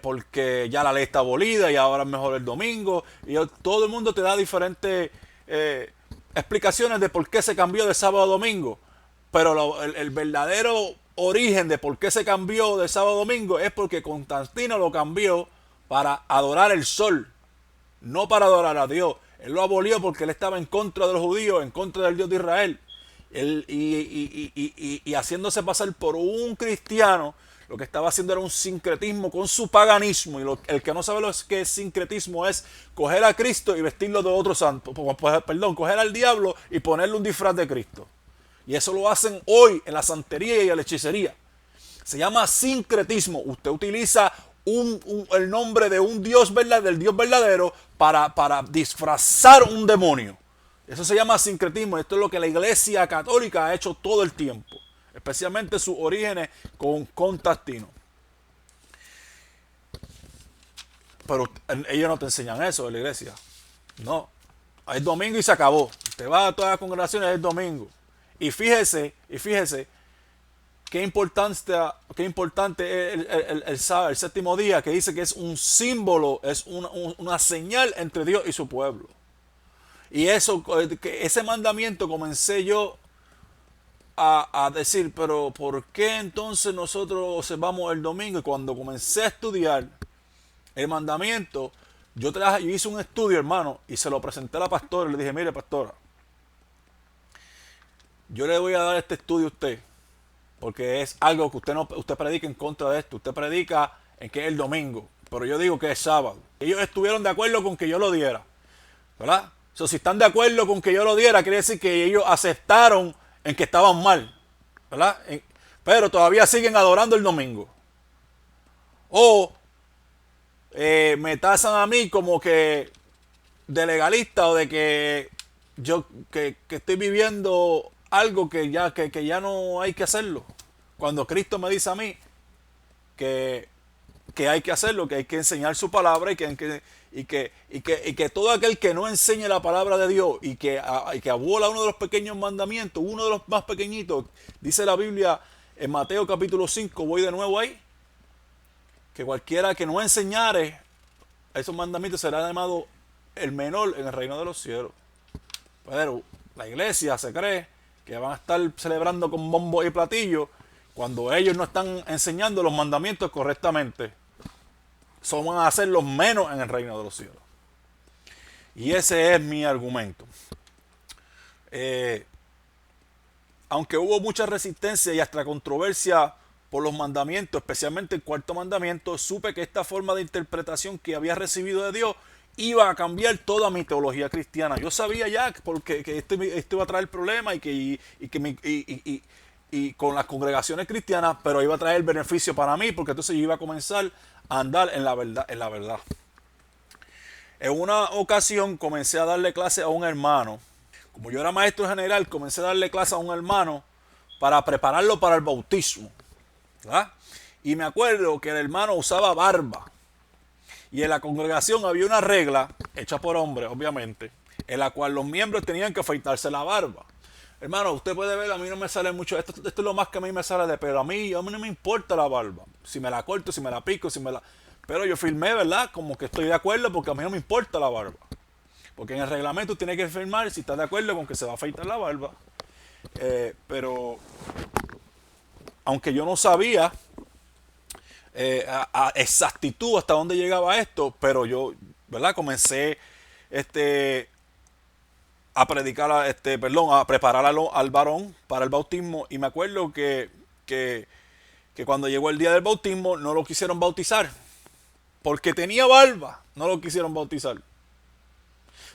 porque ya la ley está abolida y ahora es mejor el domingo. Y todo el mundo te da diferentes explicaciones de por qué se cambió de sábado a domingo. Pero el verdadero origen de por qué se cambió de sábado a domingo es porque Constantino lo cambió para adorar el sol, no para adorar a Dios. Él lo abolió porque él estaba en contra de los judíos, en contra del Dios de Israel. Él, y haciéndose pasar por un cristiano, lo que estaba haciendo era un sincretismo con su paganismo. Y el que no sabe lo que es sincretismo es coger a Cristo y vestirlo de otro santo. Perdón, coger al diablo y ponerle un disfraz de Cristo. Y eso lo hacen hoy en la santería y en la hechicería. Se llama sincretismo. Usted utiliza el nombre de un Dios verdadero, del Dios verdadero, para disfrazar un demonio. Eso se llama sincretismo. Esto es lo que la Iglesia Católica ha hecho todo el tiempo, especialmente sus orígenes con Constantino. Pero ellos no te enseñan eso en la iglesia. No. Es domingo y se acabó. Te vas a todas las congregaciones, es domingo. Y fíjese qué importante es el séptimo día, que dice que es un símbolo, es una señal entre Dios y su pueblo. Y ese mandamiento comencé yo a decir, pero ¿por qué entonces nosotros observamos el domingo? Y cuando comencé a estudiar el mandamiento, yo hice un estudio, hermano, y se lo presenté a la pastora y le dije, mire, pastora, yo le voy a dar este estudio a usted, porque es algo que usted predica en contra de esto. Usted predica en que es el domingo, pero yo digo que es sábado. Ellos estuvieron de acuerdo con que yo lo diera, ¿verdad? Si están de acuerdo con que yo lo diera, quiere decir que ellos aceptaron en que estaban mal, ¿verdad? Pero todavía siguen adorando el domingo. O me tasan a mí como que de legalista, o de que yo que estoy viviendo algo que ya no hay que hacerlo. Cuando Cristo me dice a mí que hay que hacerlo, que hay que enseñar su palabra y que todo aquel que no enseñe la palabra de Dios y que abola uno de los pequeños mandamientos, uno de los más pequeñitos, dice la Biblia en Mateo capítulo 5, voy de nuevo ahí, que cualquiera que no enseñare esos mandamientos será llamado el menor en el reino de los cielos. Pero la iglesia se cree que van a estar celebrando con bombo y platillo cuando ellos no están enseñando los mandamientos correctamente. Van a ser los menos en el reino de los cielos. Y ese es mi argumento. Aunque hubo mucha resistencia y hasta controversia por los mandamientos, especialmente el cuarto mandamiento, supe que esta forma de interpretación que había recibido de Dios iba a cambiar toda mi teología cristiana. Yo sabía ya que esto iba a traer problemas y con las congregaciones cristianas, pero iba a traer beneficio para mí, porque entonces yo iba a comenzar a andar en la verdad. En una ocasión comencé a darle clase a un hermano. Como yo era maestro general, comencé a darle clase a un hermano para prepararlo para el bautismo, ¿verdad? Y me acuerdo que el hermano usaba barba. Y en la congregación había una regla, hecha por hombres, obviamente, en la cual los miembros tenían que afeitarse la barba. Hermano, usted puede ver, a mí no me sale mucho, esto es lo más que a mí me sale de pelo. A mí no me importa la barba. Si me la corto, si me la pico, Pero yo firmé, ¿verdad? Como que estoy de acuerdo, porque a mí no me importa la barba. Porque en el reglamento tiene que firmar si está de acuerdo con que se va a afeitar la barba. Pero, aunque yo no sabía a exactitud hasta dónde llegaba esto, pero yo, ¿verdad? Comencé a predicar, a preparar al varón para el bautismo, y me acuerdo que cuando llegó el día del bautismo no lo quisieron bautizar, porque tenía barba, no lo quisieron bautizar.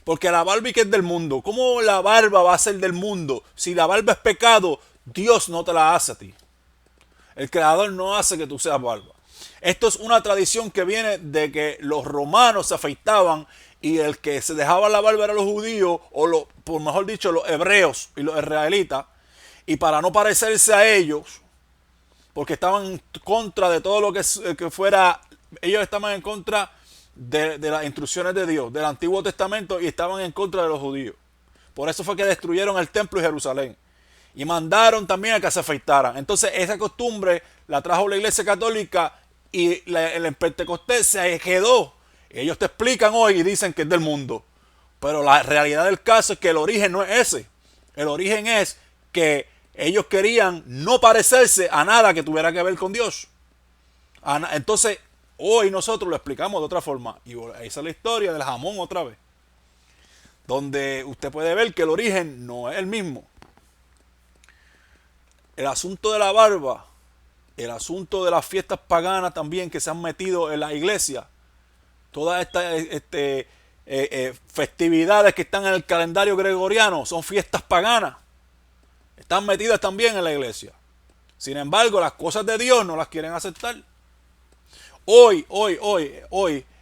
Porque la barba que es del mundo. ¿Cómo la barba va a ser del mundo? Si la barba es pecado, Dios no te la hace a ti. El Creador no hace que tú seas barba. Esto es una tradición que viene de que los romanos se afeitaban y el que se dejaba la barba eran los judíos, o por mejor dicho, los hebreos y los israelitas. Y para no parecerse a ellos, porque estaban en contra de todo lo que fuera, ellos estaban en contra de las instrucciones de Dios, del Antiguo Testamento, y estaban en contra de los judíos. Por eso fue que destruyeron el templo de Jerusalén. Y mandaron también a que se afeitaran. Entonces esa costumbre la trajo la Iglesia Católica y el Pentecostés se quedó. Ellos te explican hoy y dicen que es del mundo. Pero la realidad del caso es que el origen no es ese. El origen es que ellos querían no parecerse a nada que tuviera que ver con Dios. Entonces, hoy nosotros lo explicamos de otra forma. Y esa es la historia del jamón otra vez. Donde usted puede ver que el origen no es el mismo. El asunto de la barba, el asunto de las fiestas paganas también que se han metido en la iglesia, todas estas festividades que están en el calendario gregoriano son fiestas paganas, están metidas también en la iglesia. Sin embargo, las cosas de Dios no las quieren aceptar. Hoy,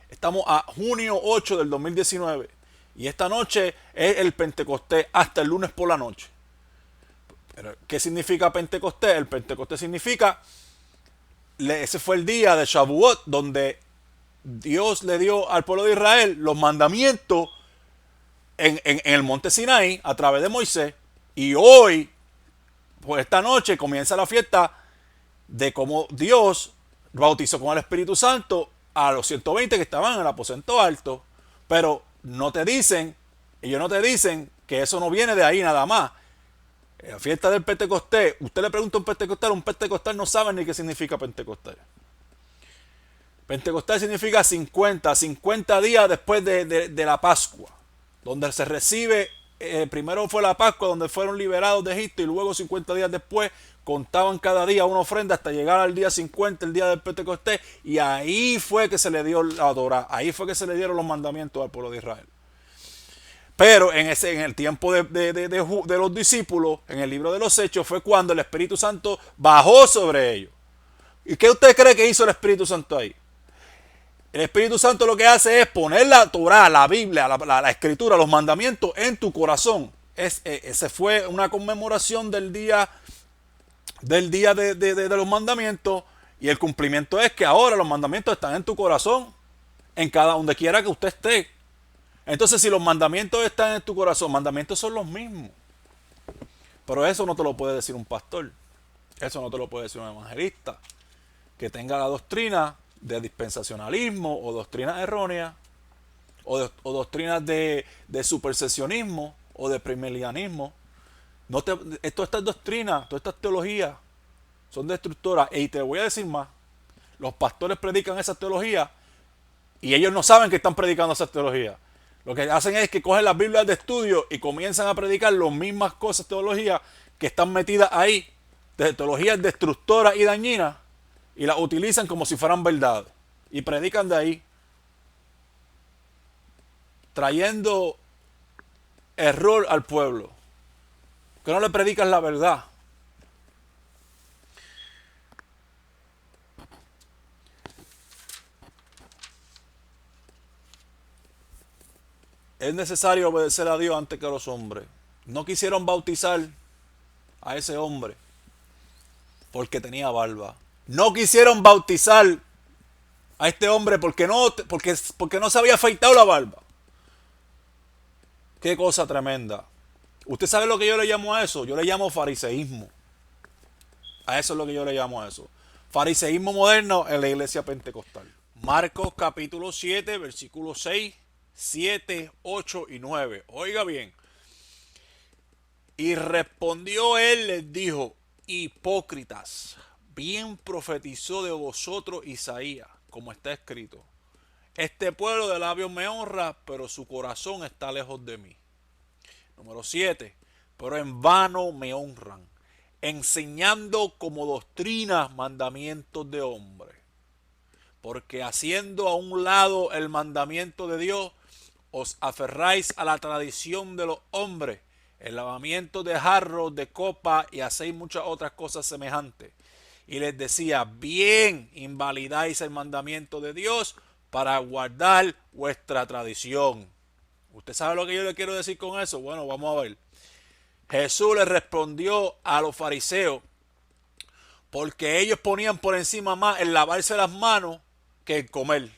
estamos a junio 8 del 2019 y esta noche es el Pentecostés hasta el lunes por la noche. Pero, ¿qué significa Pentecostés? El Pentecostés significa, ese fue el día de Shavuot, donde Dios le dio al pueblo de Israel los mandamientos en el monte Sinaí a través de Moisés. Y hoy, pues esta noche comienza la fiesta de cómo Dios bautizó con el Espíritu Santo a los 120 que estaban en el aposento alto. Pero ellos no te dicen que eso no viene de ahí nada más. La fiesta del Pentecostés, usted le pregunta a un pentecostal no sabe ni qué significa Pentecostés. Pentecostés significa 50 días después de la Pascua, donde se recibe, primero fue la Pascua, donde fueron liberados de Egipto, y luego 50 días después contaban cada día una ofrenda hasta llegar al día 50, el día del Pentecostés, y ahí fue que se le dio la Torá, ahí fue que se le dieron los mandamientos al pueblo de Israel. Pero en el tiempo de los discípulos, en el libro de los Hechos, fue cuando el Espíritu Santo bajó sobre ellos. ¿Y qué usted cree que hizo el Espíritu Santo ahí? El Espíritu Santo lo que hace es poner la Torá, la Biblia, la Escritura, los mandamientos en tu corazón. Ese fue una conmemoración del día de los mandamientos, y el cumplimiento es que ahora los mandamientos están en tu corazón, en cada donde quiera que usted esté. Entonces, si los mandamientos están en tu corazón, mandamientos son los mismos. Pero eso no te lo puede decir un pastor. Eso no te lo puede decir un evangelista que tenga la doctrina de dispensacionalismo o doctrinas erróneas o doctrinas de supersesionismo o de premilenialismo. Todas estas doctrinas, todas estas teologías son destructoras. Y te voy a decir más. Los pastores predican esas teologías y ellos no saben que están predicando esas teologías. Lo que hacen es que cogen las Biblias de estudio y comienzan a predicar las mismas cosas, teologías que están metidas ahí, de teologías destructoras y dañinas, y las utilizan como si fueran verdad. Y predican de ahí, trayendo error al pueblo. Que no le predican la verdad. Es necesario obedecer a Dios antes que a los hombres. No quisieron bautizar a ese hombre porque tenía barba. No quisieron bautizar a este hombre porque no se había afeitado la barba. Qué cosa tremenda. ¿Usted sabe lo que yo le llamo a eso? Yo le llamo fariseísmo. A eso es lo que yo le llamo a eso. Fariseísmo moderno en la iglesia pentecostal. Marcos capítulo 7, versículos 6, 7, 8 y 9. Oiga bien. Y respondió él, les dijo: hipócritas, bien profetizó de vosotros Isaías, como está escrito: este pueblo de labios me honra, pero su corazón está lejos de mí. Número 7. Pero en vano me honran, enseñando como doctrinas mandamientos de hombres. Porque haciendo a un lado el mandamiento de Dios, os aferráis a la tradición de los hombres, el lavamiento de jarros, de copa, y hacéis muchas otras cosas semejantes. Y les decía: bien invalidáis el mandamiento de Dios para guardar vuestra tradición. ¿Usted sabe lo que yo le quiero decir con eso? Bueno, vamos a ver. Jesús le respondió a los fariseos porque ellos ponían por encima más el lavarse las manos que el comer.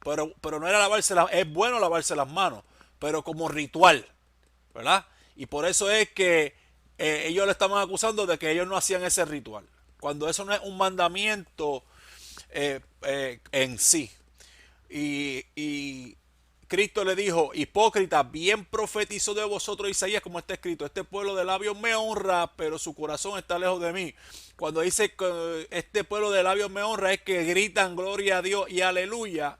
pero no era lavarse las, es bueno lavarse las manos, pero como ritual, ¿verdad? Y por eso es que ellos le estaban acusando de que ellos no hacían ese ritual, cuando eso no es un mandamiento en sí. Y Cristo le dijo: hipócrita, bien profetizó de vosotros Isaías, como está escrito: este pueblo de labios me honra, pero su corazón está lejos de mí. Cuando dice que este pueblo de labios me honra, es que gritan gloria a Dios y aleluya.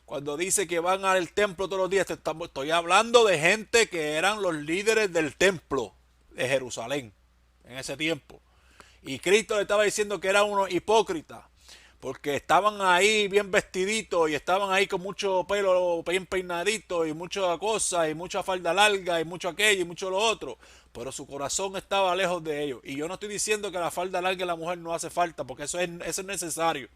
Cuando dice que van al templo todos los días, estoy hablando de gente que eran los líderes del templo de Jerusalén en ese tiempo. Y Cristo le estaba diciendo que eran unos hipócritas, porque estaban ahí bien vestiditos y estaban ahí con mucho pelo bien peinadito y muchas cosas y mucha falda larga y mucho aquello y mucho lo otro, pero su corazón estaba lejos de ellos. Y yo no estoy diciendo que la falda larga de la mujer no hace falta, porque eso es necesario,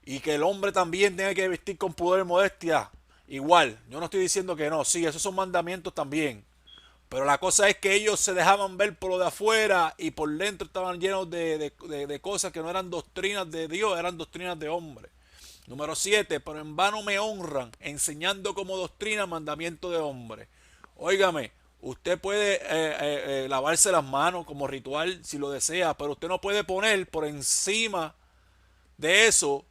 y que el hombre también tenga que vestir con pudor y modestia igual. Yo no estoy diciendo que no, sí, esos son mandamientos también, pero la cosa es que ellos se dejaban ver por lo de afuera y por dentro estaban llenos de cosas que no eran doctrinas de Dios, eran doctrinas de hombre. Número 7, pero en vano me honran, enseñando como doctrina mandamiento de hombre. Óigame, usted puede lavarse las manos como ritual si lo desea, pero usted no puede poner por encima de eso,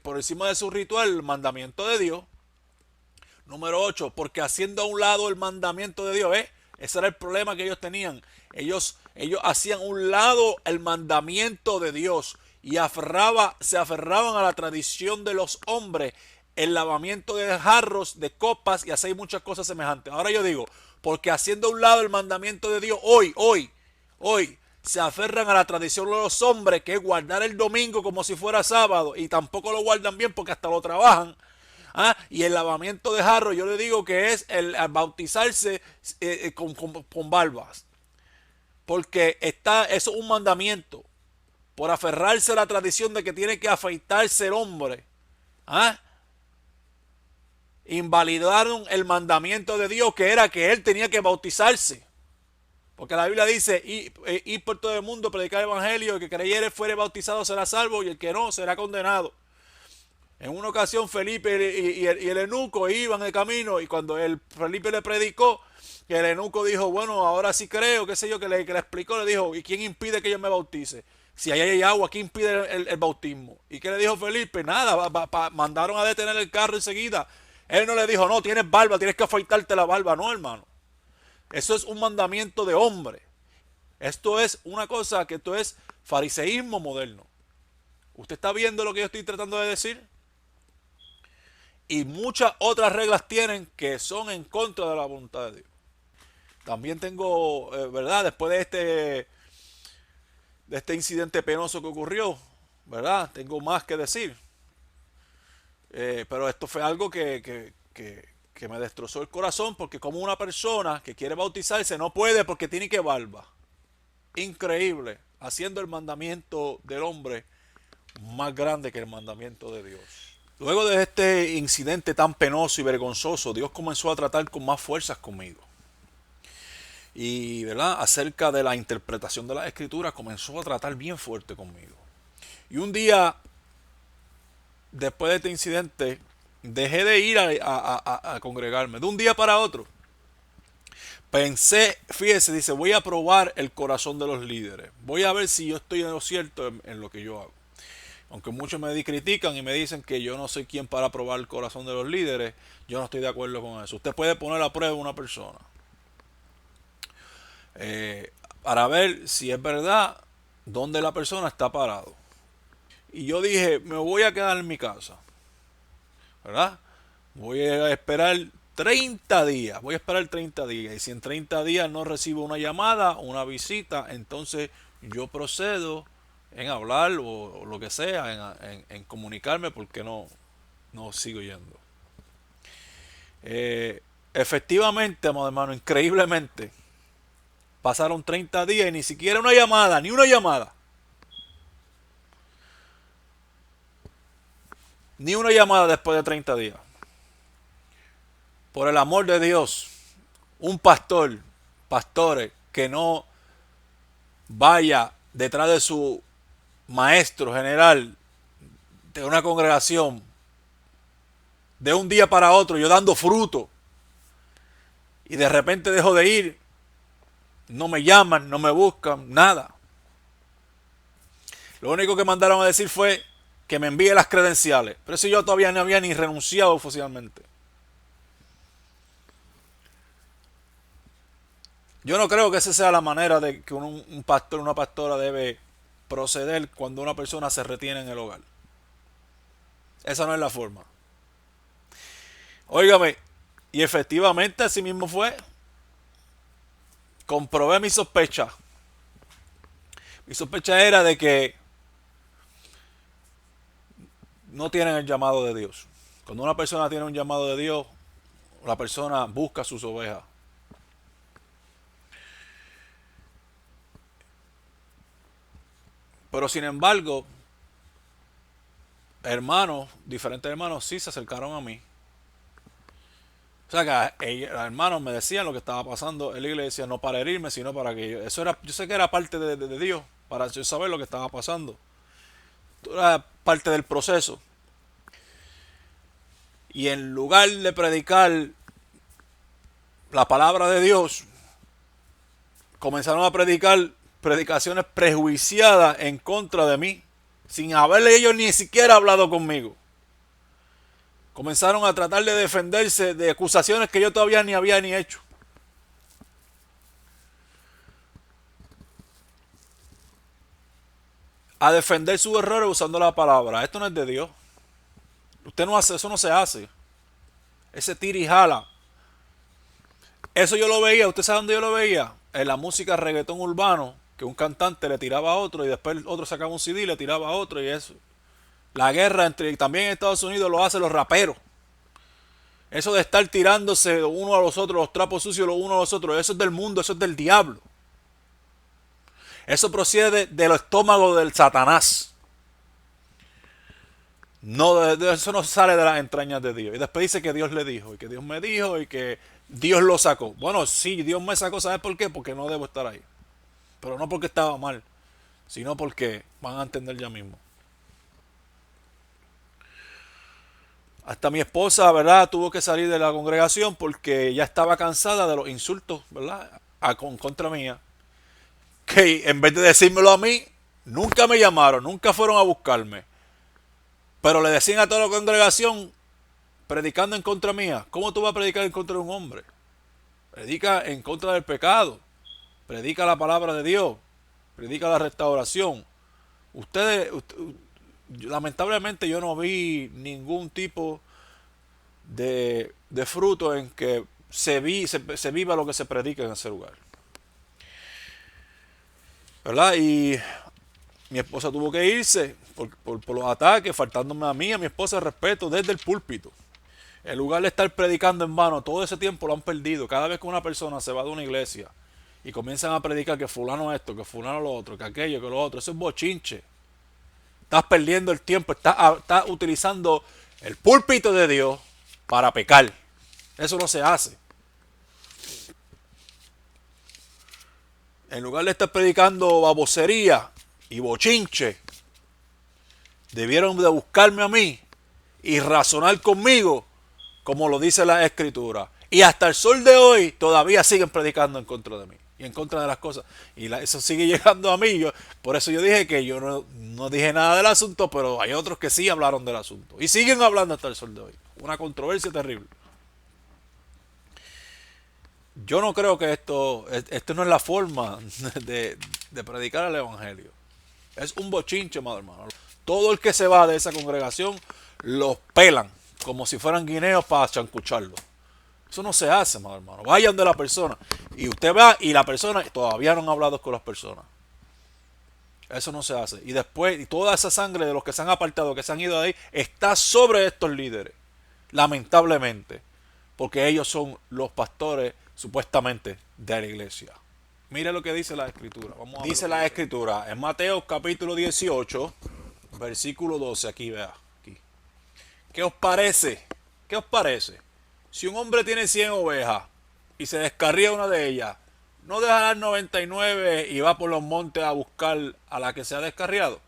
por encima de su ritual, el mandamiento de Dios. Número 8, porque haciendo a un lado el mandamiento de Dios, ¿eh? Ese era el problema que ellos tenían. Ellos hacían a un lado el mandamiento de Dios y se aferraban a la tradición de los hombres, el lavamiento de jarros, de copas y así muchas cosas semejantes. Ahora yo digo, porque haciendo a un lado el mandamiento de Dios, hoy, se aferran a la tradición de los hombres, que es guardar el domingo como si fuera sábado, y tampoco lo guardan bien porque hasta lo trabajan. Y el lavamiento de jarro, yo le digo que es el bautizarse con barbas. Porque eso es un mandamiento. Por aferrarse a la tradición de que tiene que afeitarse el hombre. Invalidaron el mandamiento de Dios, que era que él tenía que bautizarse. Porque la Biblia dice: ir por todo el mundo, predicar el evangelio, el que creyere fuere bautizado será salvo, y el que no será condenado. En una ocasión Felipe y el eunuco iban en el camino, y cuando Felipe le predicó, el eunuco dijo: bueno, ahora sí creo, qué sé yo, que le explicó, le dijo: ¿y quién impide que yo me bautice? Si ahí hay agua, ¿quién impide el bautismo? ¿Y qué le dijo Felipe? Nada, mandaron a detener el carro enseguida. Él no le dijo: no, tienes barba, tienes que afeitarte la barba. No, hermano. Eso es un mandamiento de hombre. Esto es una cosa que esto es fariseísmo moderno. ¿Usted está viendo lo que yo estoy tratando de decir? Y muchas otras reglas tienen que son en contra de la voluntad de Dios. También tengo, ¿verdad? Después de este incidente penoso que ocurrió, ¿verdad? Tengo más que decir. Pero esto fue algo que me destrozó el corazón, porque como una persona que quiere bautizarse no puede porque tiene que barba. Increíble, haciendo el mandamiento del hombre más grande que el mandamiento de Dios. Luego de este incidente tan penoso y vergonzoso, Dios comenzó a tratar con más fuerzas conmigo. Y, ¿verdad?, acerca de la interpretación de las escrituras, comenzó a tratar bien fuerte conmigo. Y un día, después de este incidente, dejé de ir a congregarme. De un día para otro, pensé, fíjese, dice: voy a probar el corazón de los líderes. Voy a ver si yo estoy en lo cierto en lo que yo hago. Aunque muchos me critican y me dicen que yo no soy quien para probar el corazón de los líderes, yo no estoy de acuerdo con eso. Usted puede poner a prueba a una persona para ver si es verdad dónde la persona está parado. Y yo dije: me voy a quedar en mi casa, ¿verdad? Voy a esperar 30 días. Voy a esperar 30 días. Y si en 30 días no recibo una llamada, una visita, entonces yo procedo en hablar o lo que sea, en comunicarme, porque no sigo yendo. Efectivamente, hermano, increíblemente, pasaron 30 días y ni siquiera una llamada, ni una llamada. Ni una llamada después de 30 días. Por el amor de Dios, un pastores, que no vaya detrás de su maestro general de una congregación de un día para otro, yo dando fruto, y de repente dejo de ir, no me llaman, no me buscan, nada. Lo único que mandaron a decir fue que me envíe las credenciales, pero eso yo todavía no había ni renunciado oficialmente. Yo no creo que esa sea la manera de que un pastor, una pastora debe proceder cuando una persona se retiene en el hogar. Esa no es la forma. Óigame, y efectivamente así mismo fue. Comprobé mi sospecha. Mi sospecha era de que no tienen el llamado de Dios. Cuando una persona tiene un llamado de Dios, la persona busca sus ovejas. Pero sin embargo, hermanos, diferentes hermanos sí se acercaron a mí. O sea que los hermanos me decían lo que estaba pasando en la iglesia, no para herirme, sino para que eso era, yo sé que era parte de Dios, para yo saber lo que estaba pasando. Era parte del proceso. Y en lugar de predicar la palabra de Dios, comenzaron a predicar predicaciones prejuiciadas en contra de mí, sin haberle ellos ni siquiera hablado conmigo. Comenzaron a tratar de defenderse de acusaciones que yo todavía ni había ni hecho. A defender sus errores usando la palabra. Esto no es de Dios. Usted no hace, eso no se hace. Ese tira y jala. Eso yo lo veía, ¿usted sabe dónde yo lo veía? En la música reggaetón urbano, que un cantante le tiraba a otro y después otro sacaba un CD y le tiraba a otro y eso. La guerra también en Estados Unidos lo hacen los raperos. Eso de estar tirándose uno a los otros, los trapos sucios los unos a los otros, eso es del mundo, eso es del diablo. Eso procede del estómago del Satanás. No, eso no sale de las entrañas de Dios. Y después dice que Dios le dijo, y que Dios me dijo, y que Dios lo sacó. Bueno, sí, Dios me sacó, ¿sabes por qué? Porque no debo estar ahí. Pero no porque estaba mal, sino porque van a entender ya mismo. Hasta mi esposa, ¿verdad? Tuvo que salir de la congregación porque ya estaba cansada de los insultos, ¿verdad? Contra mía. Que en vez de decírmelo a mí, nunca me llamaron, nunca fueron a buscarme. Pero le decían a toda la congregación, predicando en contra mía. ¿Cómo tú vas a predicar en contra de un hombre? Predica en contra del pecado. Predica la palabra de Dios. Predica la restauración. Lamentablemente yo no vi ningún tipo de fruto en que se viva lo que se predica en ese lugar. ¿Verdad? Y mi esposa tuvo que irse por los ataques, faltándome a mí, a mi esposa, respeto desde el púlpito. En lugar de estar predicando en vano, todo ese tiempo lo han perdido. Cada vez que una persona se va de una iglesia y comienzan a predicar que fulano esto, que fulano lo otro, que aquello, que lo otro, eso es bochinche. Estás perdiendo el tiempo, estás utilizando el púlpito de Dios para pecar. Eso no se hace. En lugar de estar predicando babosería y bochinche, debieron de buscarme a mí y razonar conmigo como lo dice la escritura. Y hasta el sol de hoy todavía siguen predicando en contra de mí y en contra de las cosas. Y eso sigue llegando a mí. Por eso yo dije que yo no dije nada del asunto, pero hay otros que sí hablaron del asunto. Y siguen hablando hasta el sol de hoy. Una controversia terrible. Yo no creo que esto no es la forma de predicar el evangelio. Es un bochinche, madre hermano. Todo el que se va de esa congregación los pelan como si fueran guineos para chancucharlo. Eso no se hace, madre hermano. Vayan de la persona. Y usted va y la persona todavía no han hablado con las personas. Eso no se hace. Y después, y toda esa sangre de los que se han apartado, que se han ido de ahí, está sobre estos líderes. Lamentablemente. Porque ellos son los pastores, supuestamente, de la iglesia. Mire lo que dice la escritura. Dice la escritura en Mateo capítulo 18, versículo 12. Aquí, vea. Aquí. ¿Qué os parece? ¿Qué os parece? Si un hombre tiene 100 ovejas y se descarría una de ellas, ¿no dejará 99 y va por los montes a buscar a la que se ha descarriado?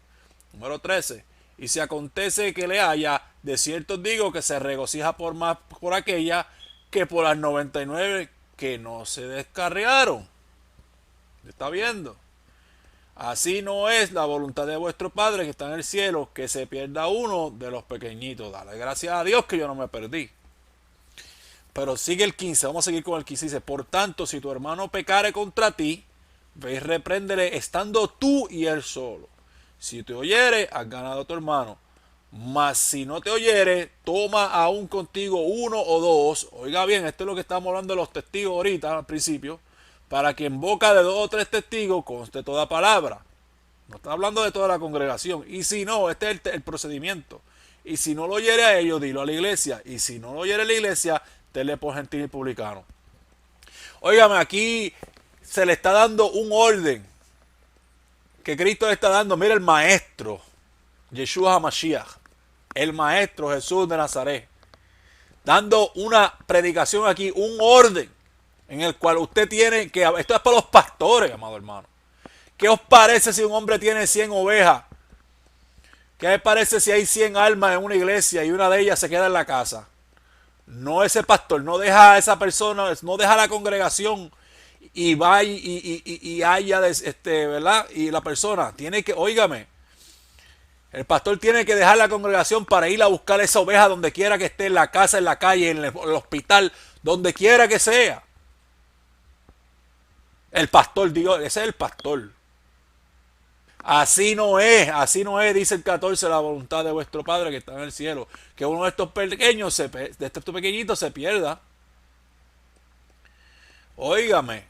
Número 13. Y si acontece que le haya, De cierto os digo que se regocija por más por aquella que por las 99 que no se descarriaron. ¿Está viendo? Así no es la voluntad de vuestro Padre que está en el cielo, que se pierda uno de los pequeñitos. Dale gracias a Dios que yo no me perdí. Pero sigue el 15, vamos a seguir con el 15. Dice, por tanto, si tu hermano pecare contra ti, ve y repréndele estando tú y él solo. Si te oyere, has ganado a tu hermano. Mas si no te oyere, toma aún contigo uno o dos. Oiga bien, esto es lo que estamos hablando de los testigos ahorita, al principio. Para que en boca de dos o tres testigos conste toda palabra. No está hablando de toda la congregación. Y si no, este es el procedimiento. Y si no lo oyere a ellos, dilo a la iglesia. Y si no lo oyere a la iglesia, tenle por gentil y publicano. Óigame, aquí se le está dando un orden que Cristo le está dando. Mira el maestro, Yeshua HaMashiach, el maestro Jesús de Nazaret, dando una predicación aquí, un orden en el cual usted tiene que... Esto es para los pastores, amado hermano. ¿Qué os parece si un hombre tiene 100 ovejas? ¿Qué les parece si hay 100 almas en una iglesia y una de ellas se queda en la casa? No, ese pastor no deja a esa persona, no deja a la congregación y va y haya, ¿verdad? Y la persona tiene que, óigame, el pastor tiene que dejar la congregación para ir a buscar esa oveja donde quiera que esté, en la casa, en la calle, en el hospital, donde quiera que sea. El pastor, digo, ese es el pastor. Así no es, dice el 14, la voluntad de vuestro Padre que está en el cielo. Que uno de estos pequeños, de estos pequeñitos se pierda. Óigame.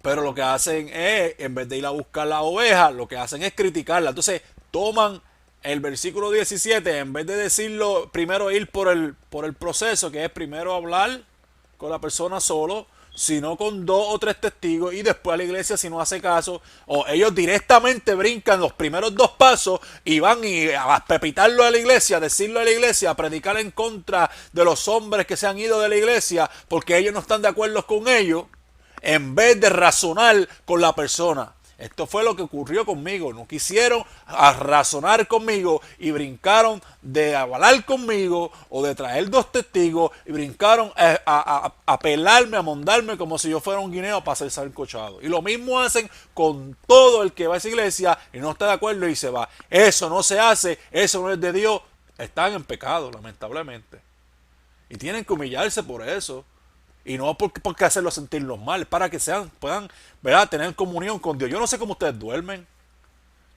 Pero lo que hacen es, en vez de ir a buscar la oveja, lo que hacen es criticarla. Entonces toman el versículo 17, en vez de decirlo, primero ir por el proceso, que es primero hablar con la persona solo, sino con dos o tres testigos, y después a la iglesia si no hace caso, o ellos directamente brincan los primeros dos pasos y van a pepitarlo a la iglesia, a decirlo a la iglesia, a predicar en contra de los hombres que se han ido de la iglesia porque ellos no están de acuerdo con ellos, en vez de razonar con la persona. Esto fue lo que ocurrió conmigo. No quisieron razonar conmigo y brincaron de hablar conmigo o de traer dos testigos y brincaron a pelarme, a mondarme como si yo fuera un guineo para ser sancochado. Y lo mismo hacen con todo el que va a esa iglesia y no está de acuerdo y se va. Eso no se hace, eso no es de Dios. Están en pecado, lamentablemente. Y tienen que humillarse por eso. Y no porque hacerlo sentirlos mal, para que puedan, ¿verdad?, tener comunión con Dios. Yo no sé cómo ustedes duermen.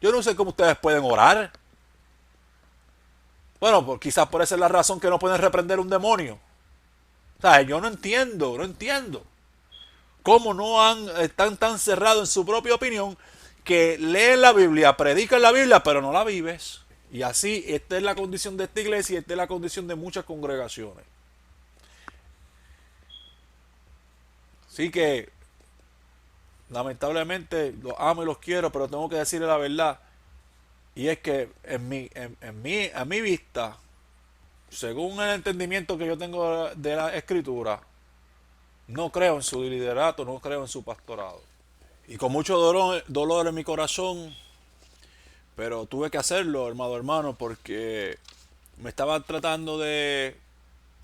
Yo no sé cómo ustedes pueden orar. Bueno, pues quizás por esa es la razón que no pueden reprender un demonio. O sea, yo no entiendo. ¿Cómo están tan cerrados en su propia opinión que leen la Biblia, predican la Biblia, pero no la vives? Y así, esta es la condición de esta iglesia y esta es la condición de muchas congregaciones. Así que, lamentablemente, los amo y los quiero, pero tengo que decirle la verdad. Y es que a mi vista, según el entendimiento que yo tengo de la escritura, no creo en su liderato, no creo en su pastorado. Y con mucho dolor en mi corazón, pero tuve que hacerlo, hermano, porque me estaban tratando de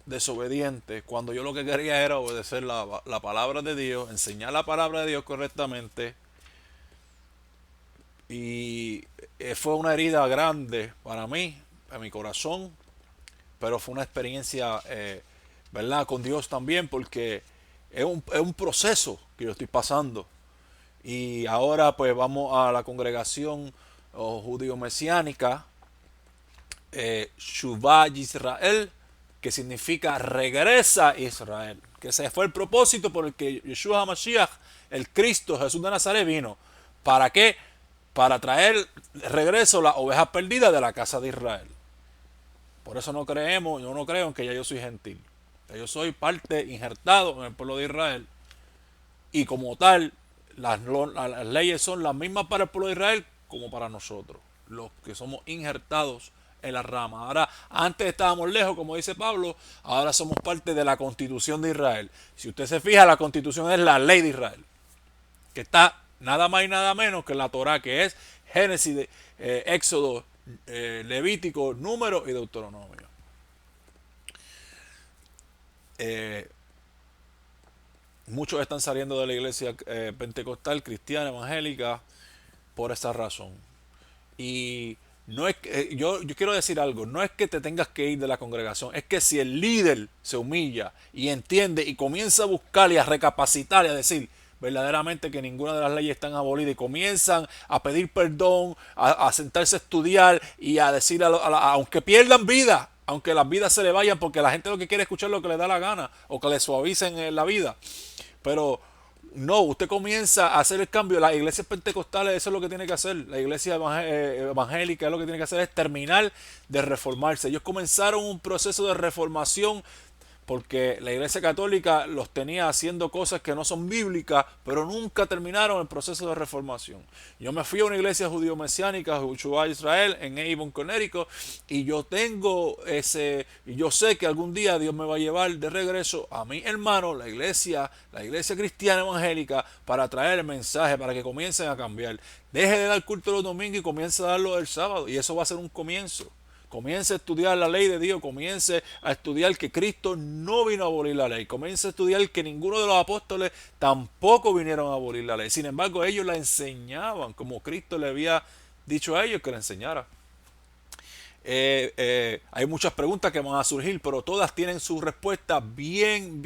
desobediente, cuando yo lo que quería era obedecer la palabra de Dios, enseñar la palabra de Dios correctamente. Y fue una herida grande para mí, en mi corazón, pero fue una experiencia, ¿verdad?, con Dios también, porque es un proceso que yo estoy pasando. Y ahora pues vamos a la congregación judío-mesiánica, Shuvah Israel, que significa regresa Israel, que ese fue el propósito por el que Yeshua HaMashiach, el Cristo Jesús de Nazaret, vino. ¿Para qué? Para traer regreso las ovejas perdidas de la casa de Israel. Por eso yo no creo en que ya yo soy gentil. Ya yo soy parte injertado en el pueblo de Israel. Y como tal, las leyes son las mismas para el pueblo de Israel como para nosotros, los que somos injertados en la rama. Ahora, antes estábamos lejos, como dice Pablo, ahora somos parte de la Constitución de Israel. Si usted se fija, la Constitución es la ley de Israel, que está nada más y nada menos que en la Torá, que es Génesis, Éxodo Levítico, Número y Deuteronomio. Eh, Muchos están saliendo de la iglesia pentecostal, cristiana, evangélica, por esa razón. Y no es que, yo quiero decir algo, no es que te tengas que ir de la congregación, es que si el líder se humilla y entiende y comienza a buscar y a recapacitar y a decir verdaderamente que ninguna de las leyes están abolidas y comienzan a pedir perdón, a sentarse a estudiar y a decir, aunque pierdan vida, aunque las vidas se le vayan, porque la gente lo que quiere es escuchar lo que le da la gana o que le suavicen la vida. Pero no, usted comienza a hacer el cambio. Las iglesias pentecostales, eso es lo que tiene que hacer. La iglesia evangélica es lo que tiene que hacer, es terminar de reformarse. Ellos comenzaron un proceso de reformación porque la iglesia católica los tenía haciendo cosas que no son bíblicas, pero nunca terminaron el proceso de reformación. Yo me fui a una iglesia judío-mesiánica, Yeshua Israel, en Avon, Connecticut, y yo sé que algún día Dios me va a llevar de regreso a mi hermano, la iglesia cristiana evangélica, para traer el mensaje, para que comiencen a cambiar. Deje de dar culto los domingos y comience a darlo el sábado, y eso va a ser un comienzo. Comience a estudiar la ley de Dios, comience a estudiar que Cristo no vino a abolir la ley, comience a estudiar que ninguno de los apóstoles tampoco vinieron a abolir la ley. Sin embargo, ellos la enseñaban como Cristo le había dicho a ellos que la enseñara. Hay muchas preguntas que van a surgir, pero todas tienen su respuesta bien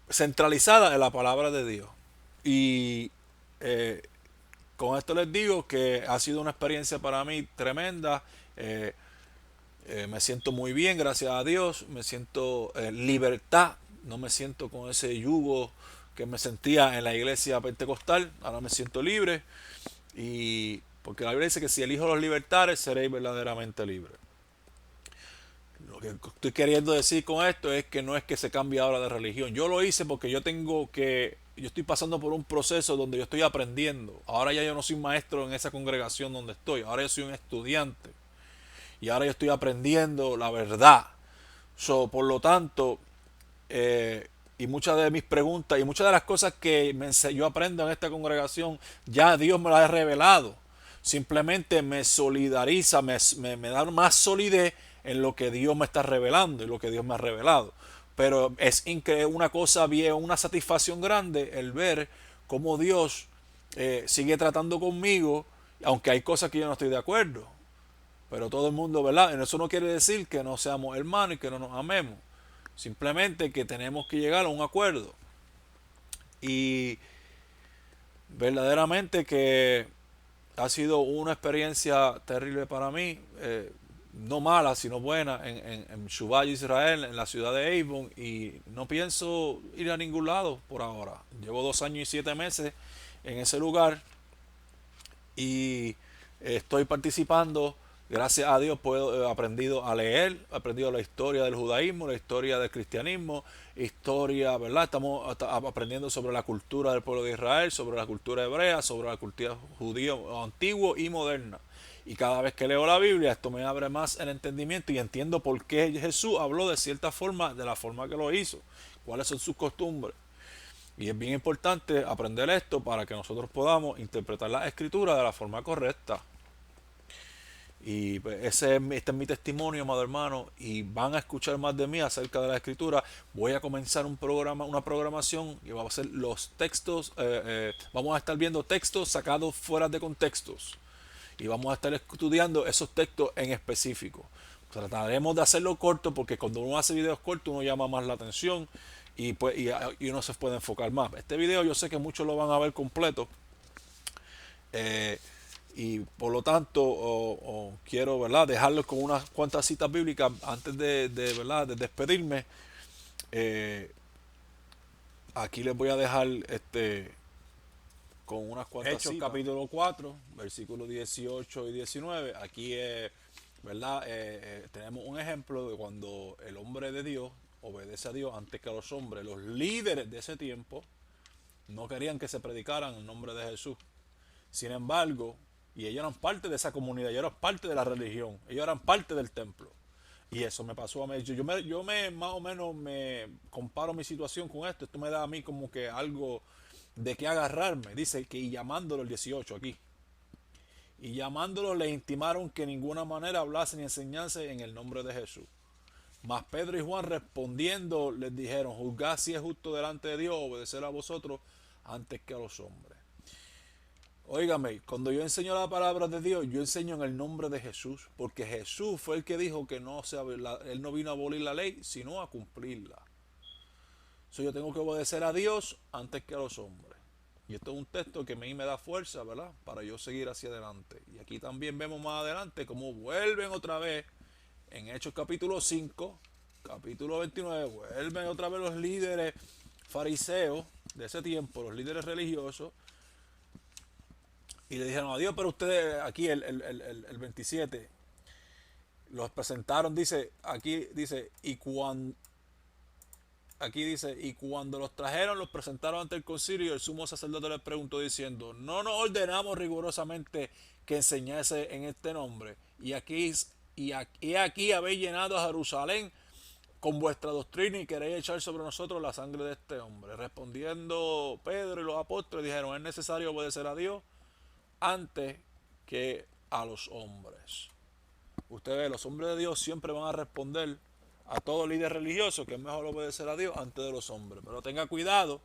centralizada en la palabra de Dios. Y eh, con esto les digo que ha sido una experiencia para mí tremenda. Me siento muy bien, gracias a Dios. Me siento en libertad. No me siento con ese yugo que me sentía en la iglesia pentecostal. Ahora me siento libre. Y porque la Biblia dice que si el Hijo los libertare, seréis verdaderamente libres. Lo que estoy queriendo decir con esto es que no es que se cambie ahora de religión. Yo lo hice porque yo estoy pasando por un proceso donde yo estoy aprendiendo. Ahora ya yo no soy maestro en esa congregación donde estoy. Ahora yo soy un estudiante. Y ahora yo estoy aprendiendo la verdad. Por lo tanto, y muchas de mis preguntas y muchas de las cosas que yo aprendo en esta congregación, ya Dios me las ha revelado. Simplemente me solidariza, me da más solidez en lo que Dios me está revelando y lo que Dios me ha revelado. Pero es una cosa bien, una satisfacción grande el ver cómo Dios sigue tratando conmigo, aunque hay cosas que yo no estoy de acuerdo. Pero todo el mundo, ¿verdad? Eso no quiere decir que no seamos hermanos y que no nos amemos. Simplemente que tenemos que llegar a un acuerdo. Y verdaderamente que ha sido una experiencia terrible para mí, no mala, sino buena, en Shubal, Israel, en la ciudad de Avon, y no pienso ir a ningún lado por ahora. Llevo 2 años y 7 meses en ese lugar y estoy participando. Gracias a Dios he aprendido a leer, he aprendido la historia del judaísmo, la historia del cristianismo, historia, ¿verdad? Estamos aprendiendo sobre la cultura del pueblo de Israel, sobre la cultura hebrea, sobre la cultura judía antigua y moderna. Y cada vez que leo la Biblia, esto me abre más el entendimiento y entiendo por qué Jesús habló de cierta forma, de la forma que lo hizo, cuáles son sus costumbres. Y es bien importante aprender esto para que nosotros podamos interpretar la escritura de la forma correcta. Y pues, este es mi testimonio, amado hermano, y van a escuchar más de mí acerca de la escritura. Voy a comenzar una programación y vamos a hacer los textos, vamos a estar viendo textos sacados fuera de contextos y vamos a estar estudiando esos textos en específico. Trataremos de hacerlo corto porque cuando uno hace videos cortos uno llama más la atención y uno se puede enfocar más. Este video yo sé que muchos lo van a ver completo. Y por lo tanto quiero, ¿verdad?, dejarlos con unas cuantas citas bíblicas antes ¿verdad?, de despedirme. Aquí les voy a dejar con unas cuantas Hechos citas. Capítulo 4 versículos 18 y 19. Aquí ¿verdad? Tenemos un ejemplo de cuando el hombre de Dios obedece a Dios antes que a los hombres. Los líderes de ese tiempo no querían que se predicaran el nombre de Jesús. Sin embargo, y ellos eran parte de esa comunidad, ellos eran parte de la religión, ellos eran parte del templo. Y eso me pasó a mí. Yo más o menos me comparo mi situación con esto. Esto me da a mí como que algo de que agarrarme. Dice que y llamándolo el 18 aquí. y llamándolos le intimaron que en ninguna manera hablasen ni enseñasen en el nombre de Jesús. Mas Pedro y Juan respondiendo les dijeron: juzgad si es justo delante de Dios obedecer a vosotros antes que a los hombres. Óigame, cuando yo enseño la palabra de Dios, yo enseño en el nombre de Jesús, porque Jesús fue el que dijo que él no vino a abolir la ley, sino a cumplirla. Yo tengo que obedecer a Dios antes que a los hombres. Y esto es un texto que a mí me da fuerza, ¿verdad? Para yo seguir hacia adelante. Y aquí también vemos más adelante cómo vuelven otra vez, en Hechos capítulo 5, capítulo 29, vuelven otra vez los líderes fariseos de ese tiempo, los líderes religiosos, y le dijeron a Dios: pero ustedes, aquí el 27, los presentaron, dice, aquí dice, y cuando los trajeron, los presentaron ante el concilio, y el sumo sacerdote les preguntó diciendo: ¿no nos ordenamos rigurosamente que enseñase en este nombre? Y aquí habéis llenado a Jerusalén con vuestra doctrina y queréis echar sobre nosotros la sangre de este hombre. Respondiendo Pedro y los apóstoles dijeron: es necesario obedecer a Dios antes que a los hombres. Usted ve, los hombres de Dios siempre van a responder a todo líder religioso que es mejor obedecer a Dios antes de los hombres. Pero tenga cuidado,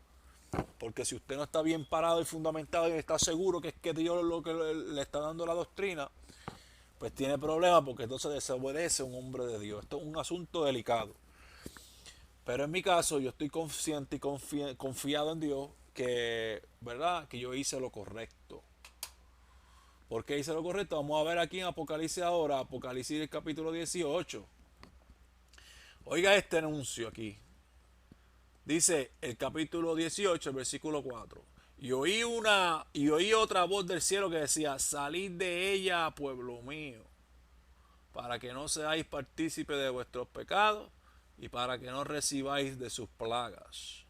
porque si usted no está bien parado y fundamentado y está seguro que es que Dios lo que le está dando la doctrina, pues tiene problemas, porque entonces desobedece a un hombre de Dios. Esto es un asunto delicado. Pero en mi caso, yo estoy consciente y confiado en Dios que, ¿verdad?, que yo hice lo correcto. ¿Por qué hice lo correcto? Vamos a ver aquí en Apocalipsis ahora, Apocalipsis el capítulo 18. Oiga este anuncio aquí. Dice el capítulo 18, el versículo 4. Y oí otra voz del cielo que decía: salid de ella, pueblo mío, para que no seáis partícipes de vuestros pecados y para que no recibáis de sus plagas.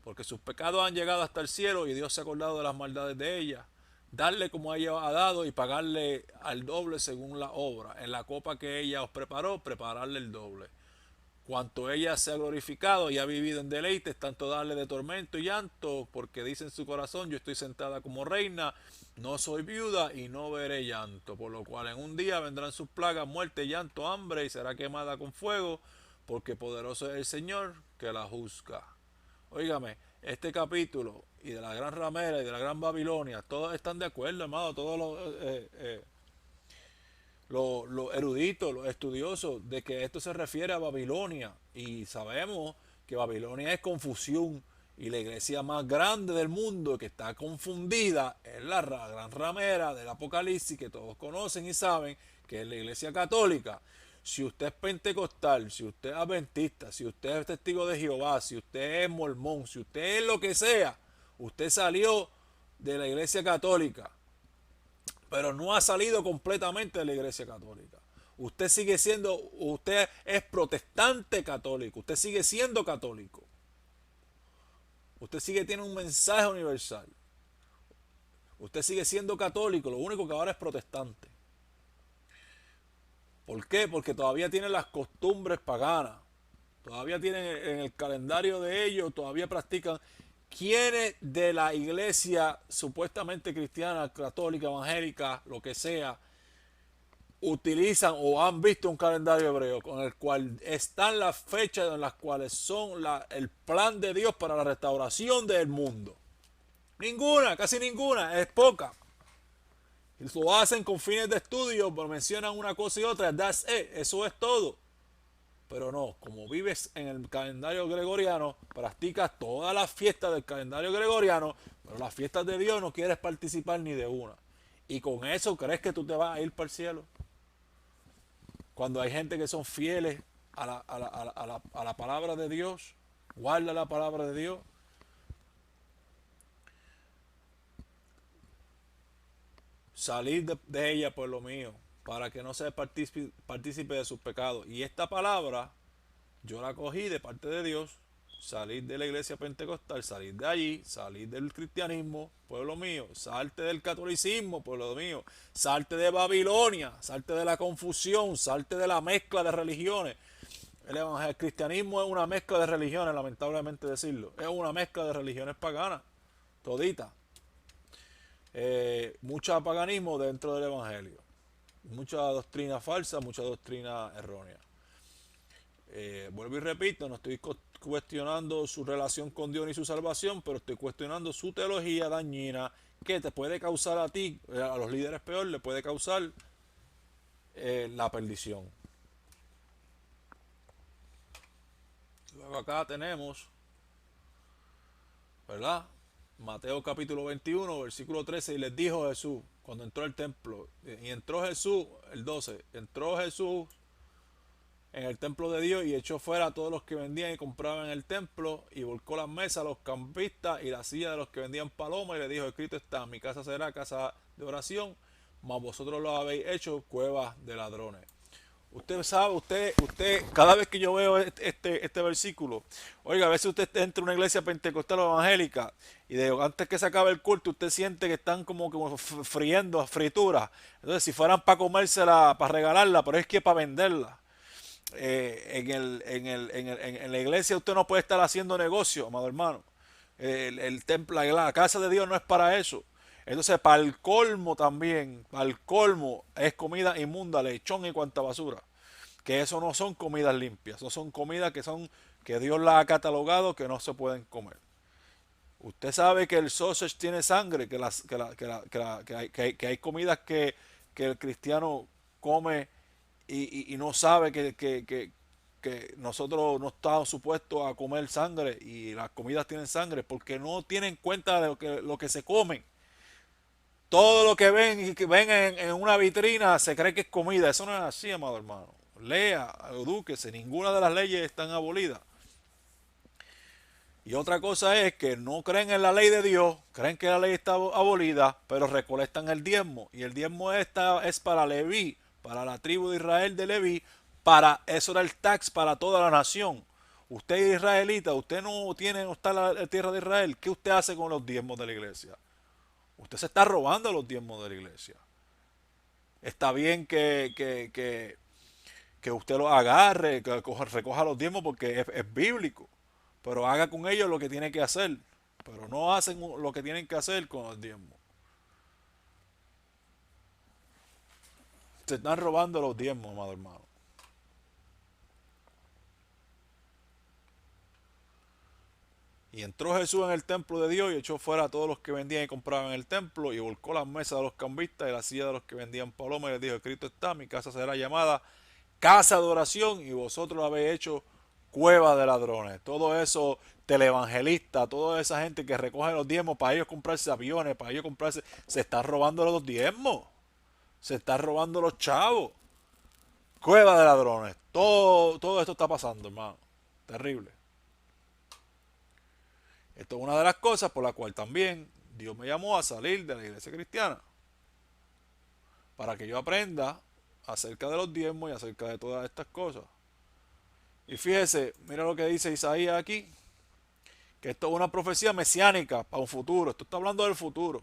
Porque sus pecados han llegado hasta el cielo y Dios se ha acordado de las maldades de ella. Darle como ella ha dado y pagarle al doble según la obra. En la copa que ella os preparó, prepararle el doble. Cuanto ella se ha glorificado y ha vivido en deleites, tanto darle de tormento y llanto, porque dice en su corazón: yo estoy sentada como reina, no soy viuda y no veré llanto. Por lo cual en un día vendrán sus plagas, muerte, llanto, hambre, y será quemada con fuego, porque poderoso es el Señor que la juzga. Óigame, este capítulo y de la gran ramera y de la gran Babilonia, todos están de acuerdo, hermano, todos los eruditos, los estudiosos, de que esto se refiere a Babilonia. Y sabemos que Babilonia es confusión, y la iglesia más grande del mundo que está confundida es la gran ramera del Apocalipsis, que todos conocen y saben que es la iglesia católica. Si usted es pentecostal, si usted es adventista, si usted es testigo de Jehová, si usted es mormón, si usted es lo que sea, usted salió de la iglesia católica, pero no ha salido completamente de la iglesia católica. Usted es protestante católico, usted sigue siendo católico. Usted tiene un mensaje universal. Usted sigue siendo católico, lo único que ahora es protestante. ¿Por qué? Porque todavía tienen las costumbres paganas. Todavía tienen en el calendario de ellos, todavía practican. ¿Quiénes de la iglesia supuestamente cristiana, católica, evangélica, lo que sea, utilizan o han visto un calendario hebreo con el cual están las fechas en las cuales son el plan de Dios para la restauración del mundo? Ninguna, casi ninguna, es poca. Lo hacen con fines de estudio, pero mencionan una cosa y otra, eso es todo. Pero no, como vives en el calendario gregoriano, practicas todas las fiestas del calendario gregoriano, pero las fiestas de Dios no quieres participar ni de una. Y con eso crees que tú te vas a ir para el cielo. Cuando hay gente que son fieles a la palabra de Dios, guarda la palabra de Dios. Salir de ella, pueblo mío, para que no seas partícipe de sus pecados. Y esta palabra yo la cogí de parte de Dios. Salir de la iglesia pentecostal, salir de allí, salir del cristianismo, pueblo mío, salte del catolicismo, pueblo mío, salte de Babilonia, salte de la confusión, salte de la mezcla de religiones. El cristianismo es una mezcla de religiones, lamentablemente decirlo, es una mezcla de religiones paganas, todita. mucho paganismo dentro del Evangelio. Mucha doctrina falsa, mucha doctrina errónea. Vuelvo y repito, no estoy cuestionando su relación con Dios ni su salvación, pero estoy cuestionando su teología dañina que te puede causar a ti, a los líderes peor, le puede causar la perdición. Luego acá tenemos, ¿verdad? Mateo capítulo 21, versículo 13, y les dijo Jesús, cuando entró al templo, y entró Jesús, el 12, entró Jesús en el templo de Dios y echó fuera a todos los que vendían y compraban en el templo y volcó las mesas a los campistas y la silla de los que vendían palomas y le dijo, escrito está, mi casa será casa de oración, mas vosotros lo habéis hecho cueva de ladrones. Usted sabe, usted, cada vez que yo veo este versículo, oiga, a veces usted entra a una iglesia pentecostal o evangélica y antes que se acabe el culto, usted siente que están como friendo, frituras. Entonces, si fueran para comérsela, para regalarla, pero es que para venderla. En la iglesia usted no puede estar haciendo negocio, amado hermano. El templo, la casa de Dios no es para eso. Entonces, para el colmo también, para el colmo, es comida inmunda, lechón y cuanta basura. Que eso no son comidas limpias, eso son comidas que Dios las ha catalogado que no se pueden comer. Usted sabe que el sausage tiene sangre, que hay comidas que el cristiano come y no sabe que nosotros no estamos supuestos a comer sangre y las comidas tienen sangre porque no tienen cuenta de lo que se comen. Todo lo que ven y que ven en una vitrina se cree que es comida. Eso no es así, amado hermano. Lea, edúquese, ninguna de las leyes están abolidas. Y otra cosa es que no creen en la ley de Dios, creen que la ley está abolida, pero recolectan el diezmo. Y el diezmo es para Leví, para la tribu de Israel de Leví, eso era el tax para toda la nación. Usted es israelita, usted no está en la tierra de Israel, ¿qué usted hace con los diezmos de la iglesia? Usted se está robando los diezmos de la iglesia. Está bien que usted los agarre, que recoja los diezmos porque es bíblico. Pero haga con ellos lo que tiene que hacer. Pero no hacen lo que tienen que hacer con los diezmos. Se están robando los diezmos, amado hermano. Y entró Jesús en el templo de Dios y echó fuera a todos los que vendían y compraban en el templo y volcó las mesas de los cambistas y la silla de los que vendían palomas y les dijo, escrito está, mi casa será llamada casa de oración y vosotros la habéis hecho cueva de ladrones. Todo eso televangelista, toda esa gente que recoge los diezmos para ellos comprarse aviones, para ellos comprarse, se está robando los diezmos, se está robando los chavos. Cueva de ladrones. Todo esto está pasando, hermano. Terrible. Esto es una de las cosas por la cual también Dios me llamó a salir de la iglesia cristiana. Para que yo aprenda acerca de los diezmos y acerca de todas estas cosas. Y fíjese, mira lo que dice Isaías aquí, que esto es una profecía mesiánica para un futuro. Esto está hablando del futuro.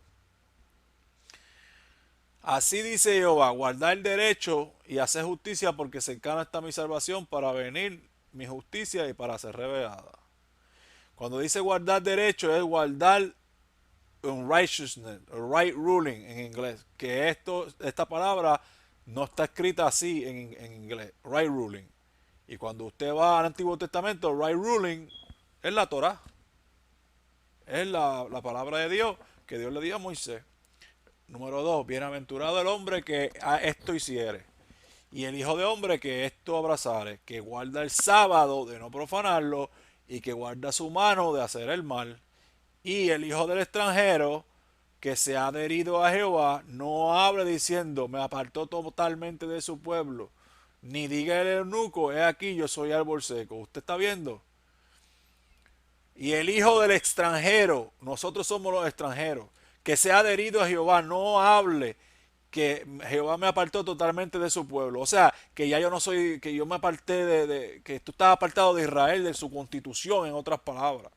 Así dice Jehová, guardad el derecho y hacer justicia porque cercana está mi salvación para venir mi justicia y para ser revelada. Cuando dice guardar derecho es guardar un righteousness, right ruling en inglés. Que esta palabra no está escrita así en inglés, right ruling. Y cuando usted va al Antiguo Testamento, right ruling es la Torah. Es la palabra de Dios que Dios le dio a Moisés. Número 2, bienaventurado el hombre que a esto hiciere. Y el hijo de hombre que esto abrazare, que guarda el sábado de no profanarlo y que guarda su mano de hacer el mal. Y el hijo del extranjero que se ha adherido a Jehová, no hable diciendo, me apartó totalmente de su pueblo. Ni diga el eunuco, he aquí yo soy árbol seco. ¿Usted está viendo? Y el hijo del extranjero, nosotros somos los extranjeros, que se ha adherido a Jehová, no hable que Jehová me apartó totalmente de su pueblo. O sea, que ya yo no soy, que yo me aparté que tú estás apartado de Israel, de su constitución, en otras palabras.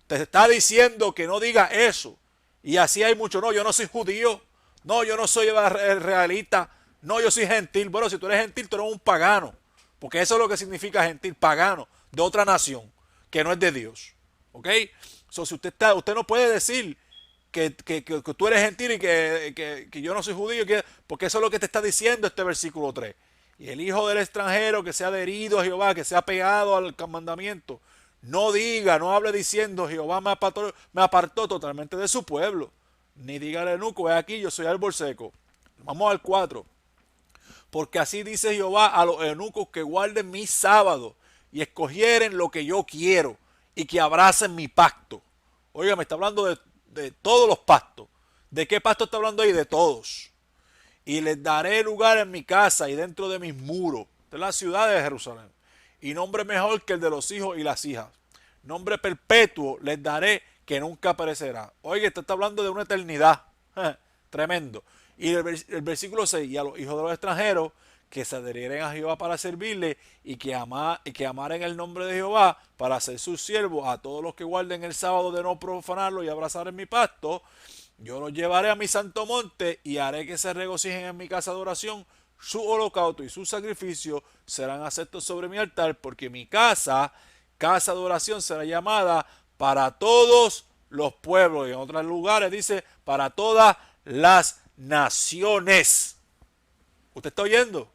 Te está diciendo que no diga eso. Y así hay mucho, no, yo no soy judío, no, yo no soy israelita, no, yo soy gentil. Bueno, si tú eres gentil, tú eres un pagano. Porque eso es lo que significa gentil, pagano, de otra nación, que no es de Dios. ¿Ok? So, si usted no puede decir que tú eres gentil y que yo no soy judío, porque eso es lo que te está diciendo este versículo 3. Y el hijo del extranjero que sea adherido a Jehová, que sea pegado al mandamiento, no diga, no hable diciendo Jehová me apartó totalmente de su pueblo. Ni diga al eunuco, ve aquí, yo soy árbol seco. Vamos al 4. Porque así dice Jehová a los eunucos que guarden mis sábados y escogieren lo que yo quiero y que abracen mi pacto. Oiga, me está hablando de todos los pactos. ¿De qué pacto está hablando ahí? De todos. Y les daré lugar en mi casa y dentro de mis muros, de la ciudad de Jerusalén. Y nombre mejor que el de los hijos y las hijas. Nombre perpetuo les daré que nunca perecerá. Oiga, esto está hablando de una eternidad. Tremendo. Y el versículo 6, y a los hijos de los extranjeros que se adherieren a Jehová para servirle y que amaren el nombre de Jehová para ser sus siervos, a todos los que guarden el sábado de no profanarlo y abrazar en mi pacto, yo los llevaré a mi santo monte y haré que se regocijen en mi casa de oración. Su holocausto y su sacrificio serán aceptos sobre mi altar, porque mi casa de oración será llamada para todos los pueblos. Y en otros lugares dice para todas las naciones. ¿Usted está oyendo?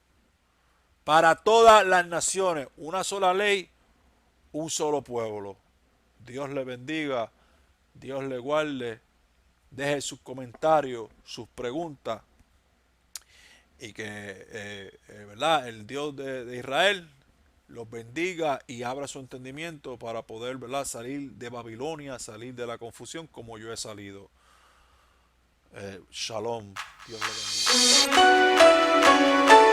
Para todas las naciones, una sola ley, un solo pueblo. Dios le bendiga, Dios le guarde. Deje sus comentarios, sus preguntas, y que ¿verdad? El Dios de Israel los bendiga y abra su entendimiento para poder, ¿verdad?, salir de Babilonia, salir de la confusión como yo he salido. Shalom. Dios le bendiga.